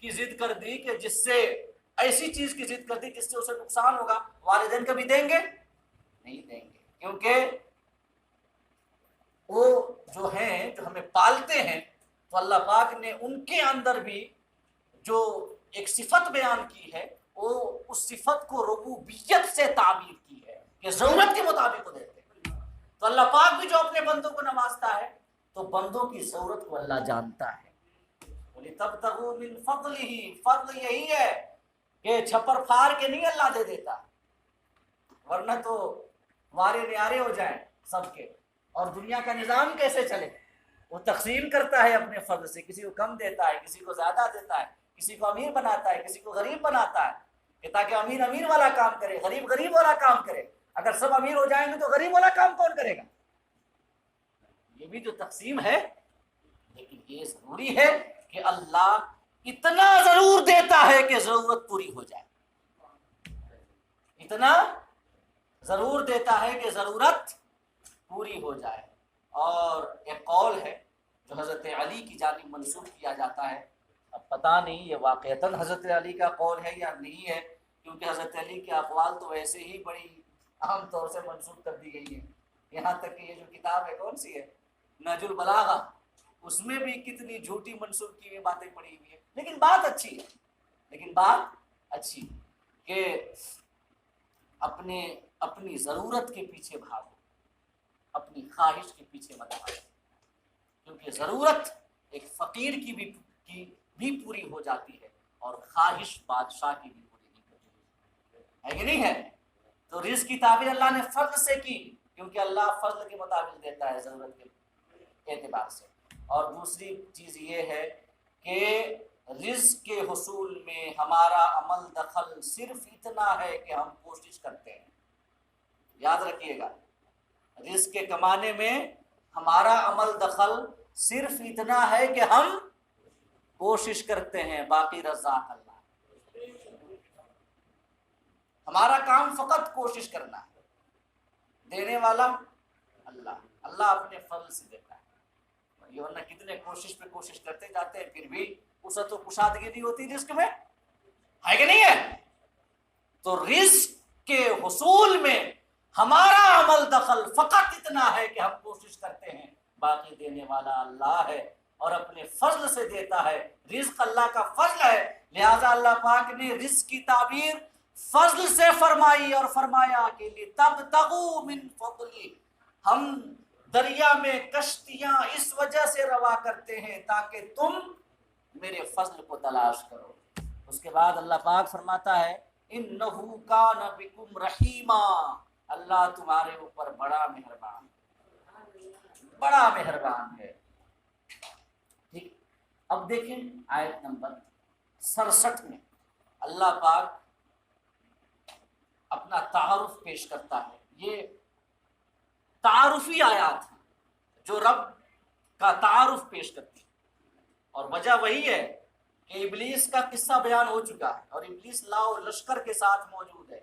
کی ضد کر دی کہ جس سے ایسی چیز کی ضد کر دی جس سے اسے نقصان ہوگا، والدین کبھی دیں گے نہیں دیں گے. کیونکہ وہ جو ہیں جو ہمیں پالتے ہیں تو اللہ پاک نے ان کے اندر بھی جو ایک صفت بیان کی ہے وہ اس صفت کو ربوبیت سے تعبیر کی ہے کہ ضرورت کے مطابق وہ دیتے ہیں. تو اللہ پاک بھی جو اپنے بندوں کو نوازتا ہے تو بندوں کی ضرورت کو اللہ جانتا ہے. وَلِتَبْتَغُوا مِن فَضْلِهِ، فضل یہی ہے کہ چھپر پھاڑ کے نہیں اللہ دے دیتا، ورنہ تو وارے نیارے ہو جائیں سب کے، اور دنیا کا نظام کیسے چلے. وہ تقسیم کرتا ہے اپنے فضل سے، کسی کو کم دیتا ہے، کسی کو زیادہ دیتا ہے، کسی کو امیر بناتا ہے، کسی کو غریب بناتا ہے کہ تاکہ امیر امیر والا کام کرے، غریب غریب والا کام کرے. اگر سب امیر ہو جائیں گے تو غریب والا کام کون کرے گا؟ یہ بھی جو تقسیم ہے. لیکن یہ ضروری ہے کہ اللہ اتنا ضرور دیتا ہے کہ ضرورت پوری ہو جائے، اتنا ضرور دیتا ہے کہ ضرورت پوری ہو جائے. اور ایک قول ہے جو حضرت علی کی جانب منسوب کیا جاتا ہے، اب پتہ نہیں یہ واقعتاً حضرت علی کا قول ہے یا نہیں ہے، کیونکہ حضرت علی کے اقوال تو ویسے ہی بڑی عام طور سے منسوب کر دی گئی ہیں. یہاں تک کہ یہ جو کتاب ہے کون سی ہے نہج البلاغہ، اس میں بھی کتنی جھوٹی منسوب کی ہوئی باتیں پڑی ہوئی ہیں. لیکن بات اچھی ہے، لیکن بات اچھی کہ اپنی ضرورت کے پیچھے بھاگو، اپنی خواہش کے پیچھے مت بھاگو، کیونکہ ضرورت ایک فقیر کی بھی پوری ہو جاتی ہے اور خواہش بادشاہ کی بھی پوری نہیں ہوتی ہے کہ نہیں ہے. تو رزق کی تعبیر اللہ نے فضل سے کی کیونکہ اللہ فضل کے مطابق دیتا ہے ضرورت کے اعتبار سے. اور دوسری چیز یہ ہے کہ رزق کے حصول میں ہمارا عمل دخل صرف اتنا ہے کہ ہم کوشش کرتے ہیں. یاد رکھیے گا، رزق کے کمانے میں ہمارا عمل دخل صرف اتنا ہے کہ ہم کوشش کرتے ہیں، باقی رزاق اللہ. ہمارا کام فقط کوشش کرنا ہے، دینے والا اللہ، اللہ اپنے فضل سے دیتا ہے. ورنہ کتنے کوشش پہ کوشش کرتے جاتے ہیں پھر بھی وسعت و کشادگی نہیں ہوتی رزق میں، ہے کہ نہیں ہے. تو رزق کے حصول میں ہمارا عمل دخل فقط اتنا ہے کہ ہم کوشش کرتے ہیں، باقی دینے والا اللہ ہے اور اپنے فضل سے دیتا ہے. رزق اللہ کا فضل ہے، لہذا اللہ پاک نے رزق کی تعبیر فضل سے فرمائی اور فرمایا کہ لِتَبْتَغُوا مِن فَضْلِهِ، ہم دریا میں کشتیاں اس وجہ سے روا کرتے ہیں تاکہ تم میرے فضل کو تلاش کرو. اس کے بعد اللہ پاک فرماتا ہے اِنَّهُ كَانَ بِكُمْ رَحِيمًا، اللہ تمہارے اوپر بڑا مہربان، بڑا مہربان ہے. ٹھیک، اب دیکھیں آیت نمبر 67 میں اللہ پاک اپنا تعارف پیش کرتا ہے. یہ تعارفی آیات ہیں جو رب کا تعارف پیش کرتی ہے، اور وجہ وہی ہے کہ ابلیس کا قصہ بیان ہو چکا ہے اور ابلیس لاؤ لشکر کے ساتھ موجود ہے.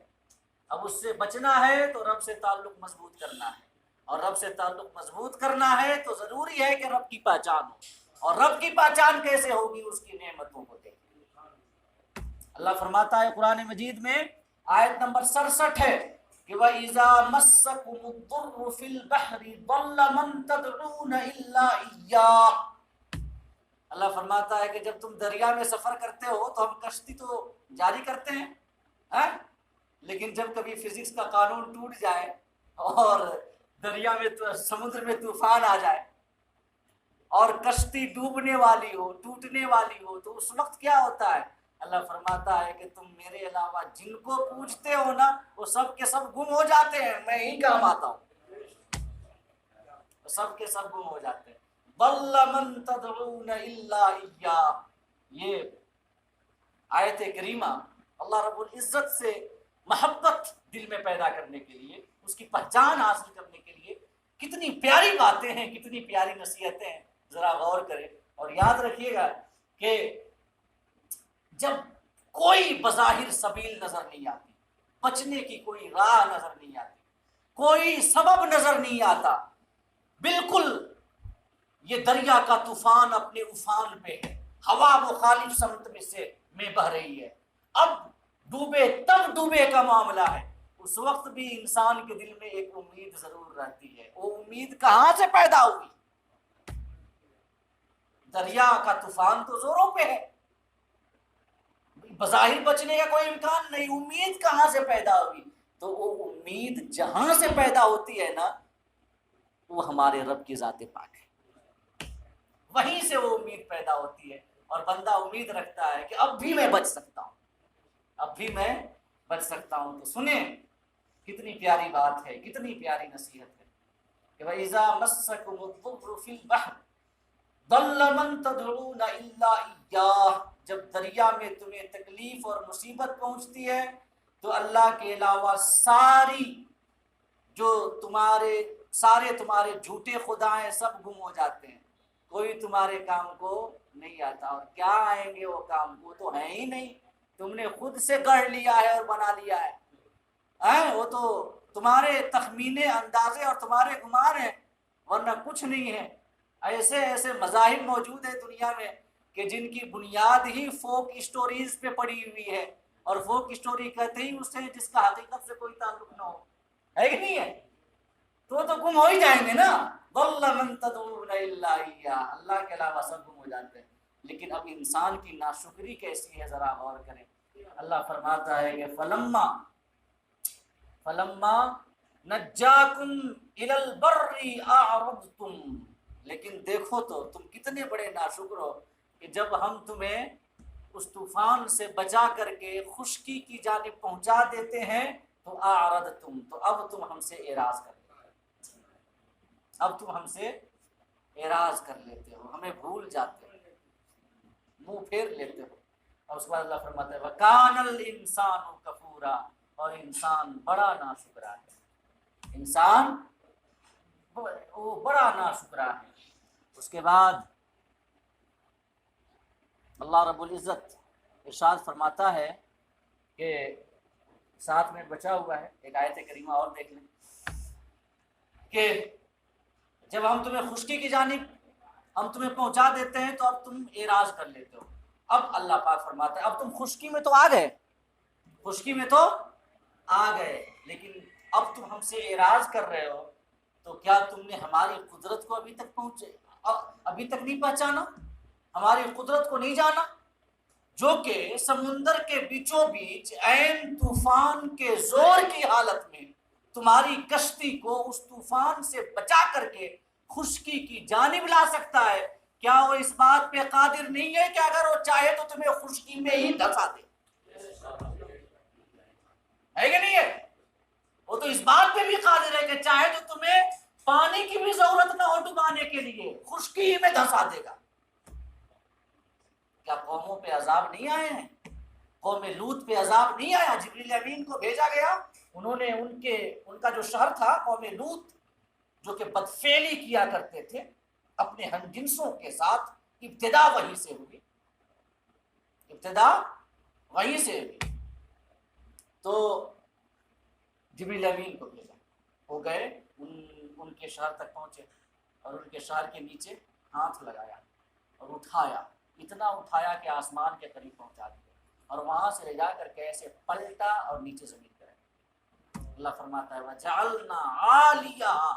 اب اس سے بچنا ہے تو رب سے تعلق مضبوط کرنا ہے، اور رب سے تعلق مضبوط کرنا ہے تو ضروری ہے کہ رب کی پہچان ہو. اور رب کی پہچان کیسے ہوگی؟ اس کی نعمتوں کو دیکھ کے۔ اللہ فرماتا ہے قرآن مجید میں آیت نمبر 67 ہے کہ وَإِذَا مَسَّكُمُ الضُّرُّ فِي الْبَحْرِ ضَلَّ مَن تَدْعُونَ إِلَّا إِيَّاهُ۔ اللہ فرماتا ہے کہ جب تم دریا میں سفر کرتے ہو تو ہم کشتی تو جاری کرتے ہیں، لیکن جب کبھی فزکس کا قانون ٹوٹ جائے اور دریا میں سمندر میں طوفان آ جائے اور کشتی ڈوبنے والی ہو، ٹوٹنے والی ہو، تو اس وقت کیا ہوتا ہے؟ اللہ فرماتا ہے کہ تم میرے علاوہ جن کو پوچھتے ہو نا وہ سب کے سب گم ہو جاتے ہیں، میں ہی کام آتا ہوں، سب کے سب گم ہو جاتے ہیں۔ ضل من تدعون الا اياه، یہ آیت کریمہ اللہ رب العزت سے محبت دل میں پیدا کرنے کے لیے، اس کی پہچان حاصل کرنے کے لیے کتنی پیاری باتیں ہیں، کتنی پیاری نصیحتیں ہیں، ذرا غور کریں۔ اور یاد رکھیے گا کہ جب کوئی بظاہر سبیل نظر نہیں آتی، بچنے کی کوئی راہ نظر نہیں آتی، کوئی سبب نظر نہیں آتا، بالکل یہ دریا کا طوفان اپنے افان پہ ہے، ہوا مخالف سمت میں بہ رہی ہے، اب ڈوبے تب ڈوبے کا معاملہ ہے، اس وقت بھی انسان کے دل میں ایک امید ضرور رہتی ہے۔ وہ امید کہاں سے پیدا ہوئی؟ دریا کا طوفان تو زوروں پہ ہے، بظاہر بچنے کا کوئی امکان نہیں، امید کہاں سے پیدا ہوئی؟ تو وہ امید جہاں سے پیدا ہوتی ہے نا، وہ ہمارے رب کی ذات پاک ہے، وہیں سے وہ امید پیدا ہوتی ہے، اور بندہ امید رکھتا ہے کہ اب بھی میں بچ سکتا ہوں، اب بھی میں بچ سکتا ہوں۔ تو سنیں کتنی پیاری بات ہے، کتنی پیاری نصیحت ہے کہ وَإِذَا مَسَّكُمُ الضُّرُّ فِي الْبَحْرِ ضَلَّ مَن تَدْعُونَ إِلَّا إِيَّاهُ، جب دریا میں تمہیں تکلیف اور مصیبت پہنچتی ہے تو اللہ کے علاوہ سارے تمہارے جھوٹے خدا ہیں، سب گم ہو جاتے ہیں، کوئی تمہارے کام کو نہیں آتا، اور کیا آئیں گے وہ کام، وہ تو ہے ہی نہیں، تم نے خود سے گڑھ لیا ہے اور بنا لیا ہے، وہ تو تمہارے تخمینے، اندازے اور تمہارے گمان ہیں، ورنہ کچھ نہیں ہے۔ ایسے ایسے مذاہب موجود ہیں دنیا میں کہ جن کی بنیاد ہی فوک اسٹوریز پہ پڑی ہوئی ہے، اور فوک اسٹوری کہتے ہی اسے جس کا حقیقت سے کوئی تعلق نہ ہو، ہے کہ نہیں ہے؟ تو گم ہو ہی جائیں گے نا۔ ضل من تدعون الا اياه، اللہ کے علاوہ سب گم ہو جاتے ہیں۔ لیکن اب انسان کی ناشکری کیسی ہے، ذرا غور کریں۔ اللہ فرماتا ہے کہ فلما نجاکم الی البر اعرضتم، لیکن دیکھو تو تم کتنے بڑے ناشکر ہو کہ جب ہم تمہیں اس طوفان سے بچا کر کے خشکی کی جانب پہنچا دیتے ہیں تو اعرضتم، تو اب تم ہم سے اعراض کر لیتے ہو، اب تم ہم سے اعراض کر لیتے ہو، ہمیں بھول جاتے ہو، منہ پھیر لیتے ہو۔ اور اس کے بعد اللہ فرماتا ہے وَكَانَ الْإِنسَانُ كَفُورًا، اور انسان بڑا ناشکرا ہے، انسان وہ بڑا ناشکرا ہے۔ اس کے بعد اللہ رب العزت ارشاد فرماتا ہے کہ ساتھ میں بچا ہوا ہے ایک آیت کریمہ اور دیکھ لیں کہ جب ہم تمہیں خشکی کی جانب ہم تمہیں پہنچا دیتے ہیں تو اب تم اعراض کر لیتے ہو۔ اب اللہ پاک فرماتا ہے اب تم خشکی میں تو آ گئے، خشکی میں تو آ گئے، لیکن اب تم ہم سے اعراض کر رہے ہو، تو کیا تم نے ہماری قدرت کو ابھی تک نہیں پہچانا، ہماری قدرت کو نہیں جانا، جو کہ سمندر کے بیچوں بیچ عین طوفان کے زور کی حالت میں تمہاری کشتی کو اس طوفان سے بچا کر کے خشکی کی جانب لا سکتا ہے؟ کیا وہ اس بات پہ قادر نہیں ہے کہ اگر وہ چاہے تو تمہیں خشکی میں ہی دھسا دے؟ ہے کہ نہیں ہے؟ وہ تو اس بات پہ بھی قادر ہے کہ چاہے تو تمہیں پانی کی بھی ضرورت نہ ہو ڈبانے کے لیے، خشکی میں دھسا دے گا۔ کیا قوموں پہ عذاب نہیں آئے ہیں؟ قوم لوط پہ عذاب نہیں آیا؟ جبریل امین کو بھیجا گیا، انہوں نے ان کا جو شہر تھا قوم لوط، جو کہ بدفعلی کیا کرتے تھے اپنے ہم جنسوں کے ساتھ، ابتدا وہیں سے ہوئی، تو جبریل امین کو بھیجا، وہ گئے، ان کے شہر تک پہنچے اور ان کے شہر کے نیچے ہاتھ لگایا اور اٹھایا، اتنا اٹھایا کہ آسمان کے قریب پہنچا دیا، اور وہاں سے لے جا کر کے ایسے پلٹا اور نیچے زمین پر رکھ۔ اللہ فرماتا ہے وَجَعَلْنَا عَالِيَهَا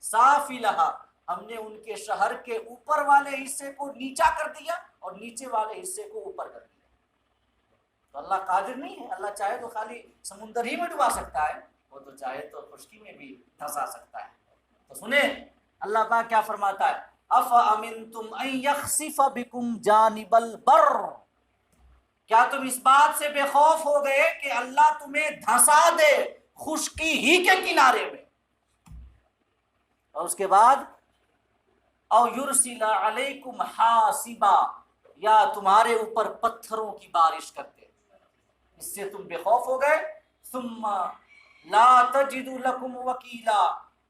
سَافِلَهَا، ہم نے ان کے شہر کے اوپر والے حصے کو نیچا کر دیا اور نیچے والے حصے کو اوپر کر دیا۔ تو اللہ قادر نہیں ہے؟ اللہ چاہے تو خالی سمندر ہی میں ڈبا سکتا ہے، وہ تو چاہے تو خشکی میں بھی دھنسا سکتا ہے۔ تو سنیں اللہ پاک کیا فرماتا ہے، أَفَأَمِنْتُمْ أَنْ يَخْسِفَ بِكُمْ جَانِبَ الْبَرِّ، کیا تم اس بات سے بے خوف ہو گئے کہ اللہ تمہیں دھنسا دے خشکی ہی کے کنارے میں، اور اس کے بعد او یرسل علیکم حاصبا، یا تمہارے اوپر پتھروں کی بارش کر دے، اس سے تم بے خوف ہو گئے۔ ثم لا تجدوا لکم وکیلا،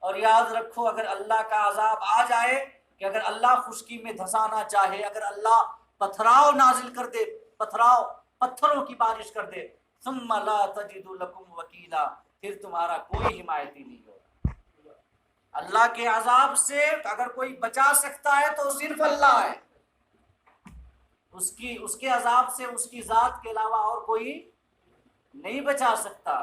اور یاد رکھو اگر اللہ کا عذاب آ جائے، کہ اگر اللہ خشکی میں دھنسانا چاہے، اگر اللہ پتھراؤ نازل کر دے، پتھروں کی بارش کر دے، ثم لا تجدوا لکم وکیلا، پھر تمہارا کوئی حمایتی نہیں ہوگا۔ اللہ کے عذاب سے اگر کوئی بچا سکتا ہے تو صرف اللہ ہے، اس کے عذاب سے اس کی ذات کے علاوہ اور کوئی نہیں بچا سکتا۔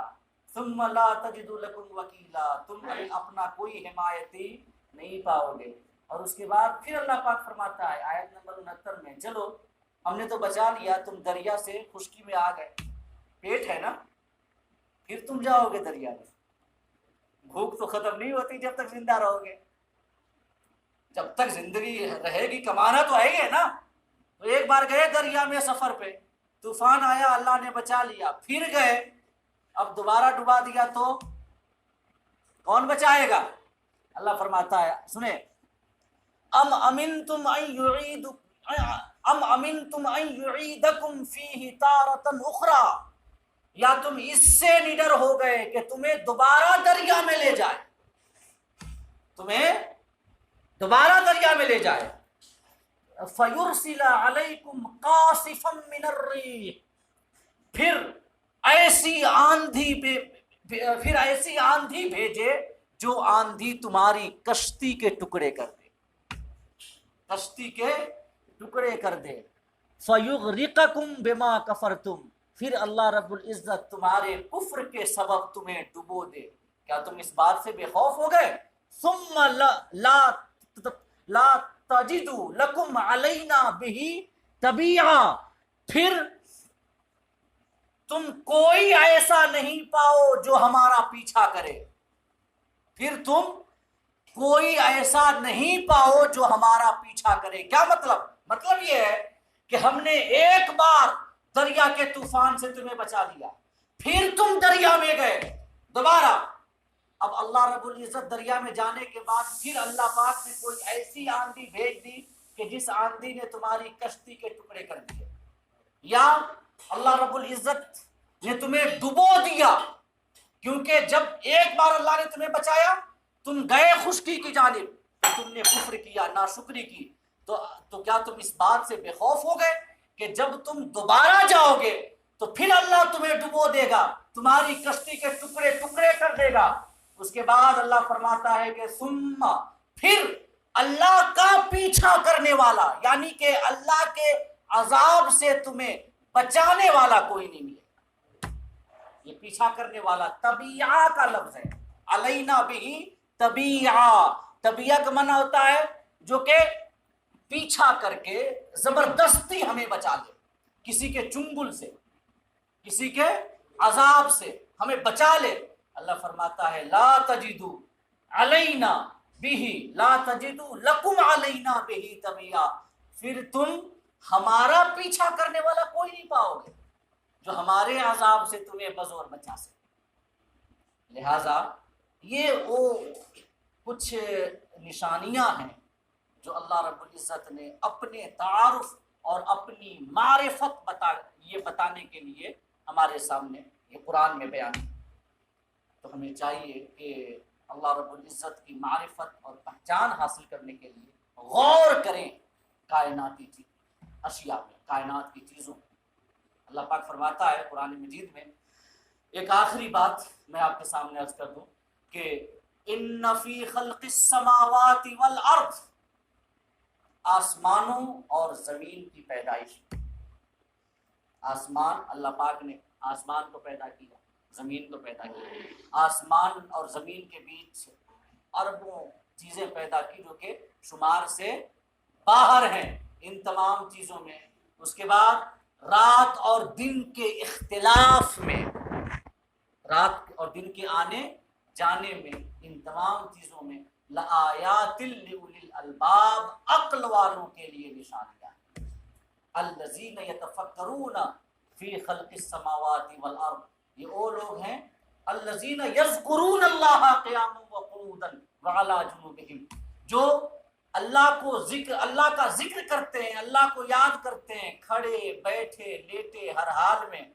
ثم لا تجدوا لکم وکیلا، تم اپنا کوئی حمایتی نہیں پاؤ گے۔ اور اس کے بعد پھر اللہ پاک فرماتا ہے آیت نمبر 69 میں، چلو ہم نے تو بچا لیا، تم دریا سے خشکی میں آ گئے، پیٹ ہے نا، پھر تم جاؤ گے دریا میں، بھوک تو ختم نہیں ہوتی جب تک زندہ رہو گے، جب تک زندگی رہے گی کمانا تو ہے ہی ہے نا۔ تو ایک بار گئے دریا میں سفر پہ، طوفان آیا، اللہ نے بچا لیا، پھر گئے، اب دوبارہ ڈبا دیا تو کون بچائے گا؟ اللہ فرماتا ہے سنیں، ام امنتم ان یعیدکم فیہ تارۃ اخری، یا تم اس سے نڈر ہو گئے کہ تمہیں دوبارہ دریا میں لے جائے، تمہیں دوبارہ دریا میں لے جائے۔ فَيُرْسِلَ عَلَيْكُمْ قَاصِفًا مِّنَ الرِّيحِ، پھر ایسی آندھی بھیجے جو آندھی تمہاری کشتی کے ٹکڑے کر دے، کشتی کے ٹکڑے کر دے۔ فَيُغْرِقَكُمْ بِمَا كَفَرْتُمْ، پھر اللہ رب العزت تمہارے کفر کے سبب تمہیں ڈبو دے۔ کیا تم اس بات سے بے خوف ہو گئے؟ ثم لا تجدوا لکم علینا بہ تبیعا، پھر تم کوئی ایسا نہیں پاؤ جو ہمارا پیچھا کرے، پھر تم کوئی ایسا نہیں پاؤ جو ہمارا پیچھا کرے۔ کیا مطلب؟ مطلب یہ ہے کہ ہم نے ایک بار دریا کے طوفان سے تمہیں بچا لیا، پھر تم دریا میں گئے دوبارہ، اب اللہ رب العزت دریا میں جانے کے بعد پھر اللہ پاک نے کوئی ایسی آندھی بھیج دی کہ جس آندھی نے تمہاری کشتی کے ٹکڑے کر دیے، یا اللہ رب العزت نے تمہیں ڈبو دیا، کیونکہ جب ایک بار اللہ نے تمہیں بچایا، تم گئے خشکی کی جانب، تم نے کفر کیا، ناشکری کی، تو کیا تم اس بات سے بے خوف ہو گئے کہ جب تم دوبارہ جاؤ گے تو پھر اللہ تمہیں ڈبو دے گا، تمہاری کشتی کے ٹکڑے ٹکڑے کر دے گا۔ اس کے بعد اللہ فرماتا ہے کہ ثم، پھر اللہ کا پیچھا کرنے والا، یعنی کہ اللہ کے عذاب سے تمہیں بچانے والا کوئی نہیں ملے گا۔ یہ پیچھا کرنے والا تبیعہ کا لفظ ہے، علینا بھی تبیعہ، تبیعہ کا معنی ہوتا ہے جو کہ پیچھا کر کے زبردستی ہمیں بچا لے، کسی کے چنگل سے، کسی کے عذاب سے ہمیں بچا لے۔ اللہ فرماتا ہے لا تجدو علینا بہ، لا تجدو لکم علینا بہ تبیعا، پھر تم ہمارا پیچھا کرنے والا کوئی نہیں پاؤ گے جو ہمارے عذاب سے تمہیں بزور بچا سکے۔ لہذا یہ وہ کچھ نشانیاں ہیں جو اللہ رب العزت نے اپنے تعارف اور اپنی معرفت بتانے کے لیے ہمارے سامنے یہ قرآن میں بیان ہے۔ تو ہمیں چاہیے کہ اللہ رب العزت کی معرفت اور پہچان حاصل کرنے کے لیے غور کریں کائناتی اشیاء میں، کائنات کی چیزوں میں۔ اللہ پاک فرماتا ہے قرآن مجید میں، ایک آخری بات میں آپ کے سامنے عرض کر دوں کہ ان فی خلق السماوات والارض، آسمانوں اور زمین کی پیدائش میں۔ آسمان، اللہ پاک نے آسمان کو پیدا کیا، زمین کو پیدا کیا، آسمان اور زمین کے بیچ اربوں چیزیں پیدا کی جو کہ شمار سے باہر ہیں ان تمام چیزوں میں۔ اس کے بعد رات اور دن کے اختلاف میں، رات اور دن کے آنے جانے میں، ان تمام چیزوں میں لآیات لأولی الالباب، عقل والوں کے لیے نشانیاں ہیں۔ الذین یتفکرون فی خلق السماوات والارض، یہ وہ لوگ ہیں الذین یذکرون اللہ قیاما وقعودا وعلی جنوبہم، جو اللہ کا ذکر کرتے ہیں، اللہ کو یاد کرتے ہیں کھڑے بیٹھے لیٹے ہر حال میں۔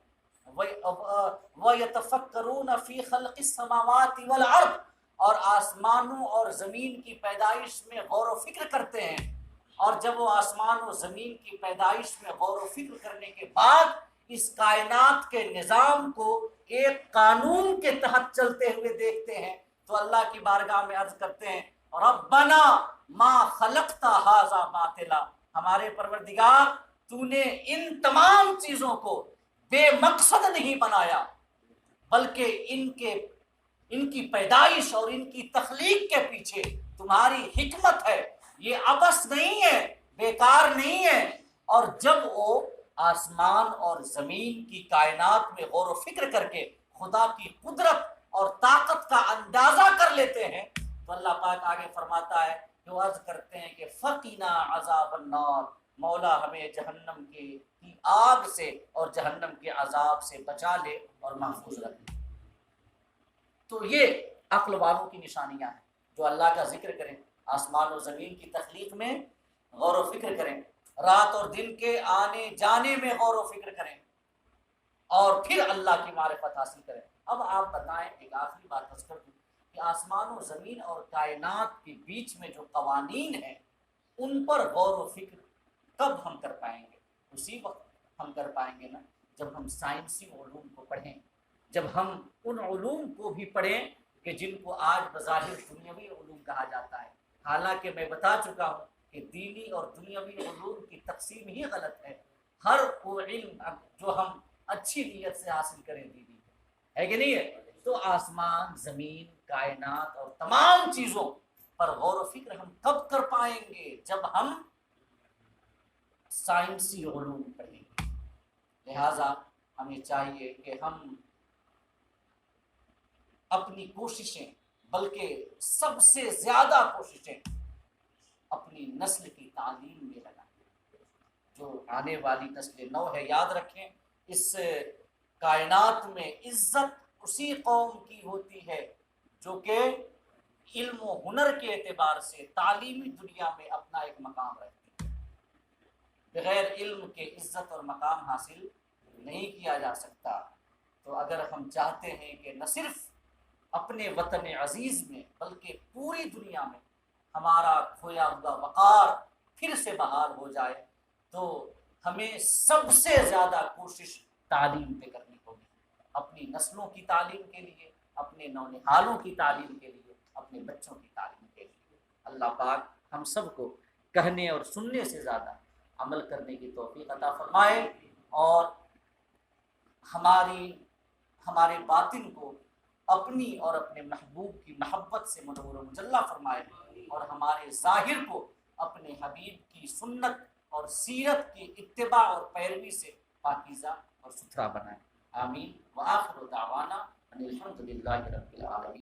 وَيَتَفَكَّرُونَ فِي خَلْقِ السَّمَاوَاتِ وَالْأَرْضِ، اور آسمانوں اور زمین کی پیدائش میں غور و فکر کرتے ہیں۔ اور جب وہ آسمان و زمین کی پیدائش میں غور و فکر کرنے کے بعد اس کائنات کے نظام کو ایک قانون کے تحت چلتے ہوئے دیکھتے ہیں تو اللہ کی بارگاہ میں عرض کرتے ہیں ربنا ما خلقت ھذا باطلا، ہمارے پروردگار تو نے ان تمام چیزوں کو بے مقصد نہیں بنایا، بلکہ ان کی پیدائش اور ان کی تخلیق کے پیچھے تمہاری حکمت ہے، یہ عبث نہیں ہے، بیکار نہیں ہے۔ اور جب وہ آسمان اور زمین کی کائنات میں غور و فکر کر کے خدا کی قدرت اور طاقت کا اندازہ کر لیتے ہیں تو اللہ پاک آگے فرماتا ہے کہ وہ عرض کرتے ہیں کہ فقنا عذاب النار، مولا ہمیں جہنم کی آگ سے اور جہنم کے عذاب سے بچا لے اور محفوظ رکھ لے۔ تو یہ عقل والوں کی نشانیاں ہیں جو اللہ کا ذکر کریں، آسمان و زمین کی تخلیق میں غور و فکر کریں، رات اور دن کے آنے جانے میں غور و فکر کریں، اور پھر اللہ کی معرفت حاصل کریں۔ اب آپ بتائیں، ایک آخری بات عرض کر دوں کہ آسمان و زمین اور کائنات کے بیچ میں جو قوانین ہیں ان پر غور و فکر کب ہم کر پائیں گے؟ اسی وقت ہم کر پائیں گے نا جب ہم سائنسی علوم کو پڑھیں، جب ہم ان علوم کو بھی پڑھیں کہ جن کو آج بظاہر دنیاوی علوم کہا جاتا ہے، حالانکہ میں بتا چکا ہوں کہ دینی اور دنیاوی علوم کی تقسیم ہی غلط ہے۔ ہر وہ علم جو ہم اچھی نیت سے حاصل کریں دینی ہے کہ نہیں ہے، تو آسمان، زمین، کائنات اور تمام چیزوں پر غور و فکر ہم کب کر پائیں گے؟ جب ہم سائنسی علوم پڑھیں گے۔ لہٰذا ہمیں چاہیے کہ ہم اپنی کوششیں، بلکہ سب سے زیادہ کوششیں اپنی نسل کی تعلیم میں لگائیں۔ جو آنے والی نسل نو ہے، یاد رکھیں اس کائنات میں عزت اسی قوم کی ہوتی ہے جو کہ علم و ہنر کے اعتبار سے تعلیمی دنیا میں اپنا ایک مقام رکھتی ہے۔ بغیر علم کے عزت اور مقام حاصل نہیں کیا جا سکتا۔ تو اگر ہم چاہتے ہیں کہ نہ صرف اپنے وطن عزیز میں بلکہ پوری دنیا میں ہمارا کھویا ہوا وقار پھر سے بحال ہو جائے تو ہمیں سب سے زیادہ کوشش تعلیم پہ کرنی ہوگی، اپنی نسلوں کی تعلیم کے لیے، اپنے نونہالوں کی تعلیم کے لیے، اپنے بچوں کی تعلیم کے لیے۔ اللہ پاک ہم سب کو کہنے اور سننے سے زیادہ عمل کرنے کی توفیق عطا فرمائے، اور ہمارے باطن کو اپنی اور اپنے محبوب کی محبت سے منور و مجلہ فرمائے، اور ہمارے ظاہر کو اپنے حبیب کی سنت اور سیرت کی اتباع اور پیروی سے پاکیزہ اور ستھرا بنائے۔ آمین۔ وآخر دعوانا ان الحمد للہ رب العالمین۔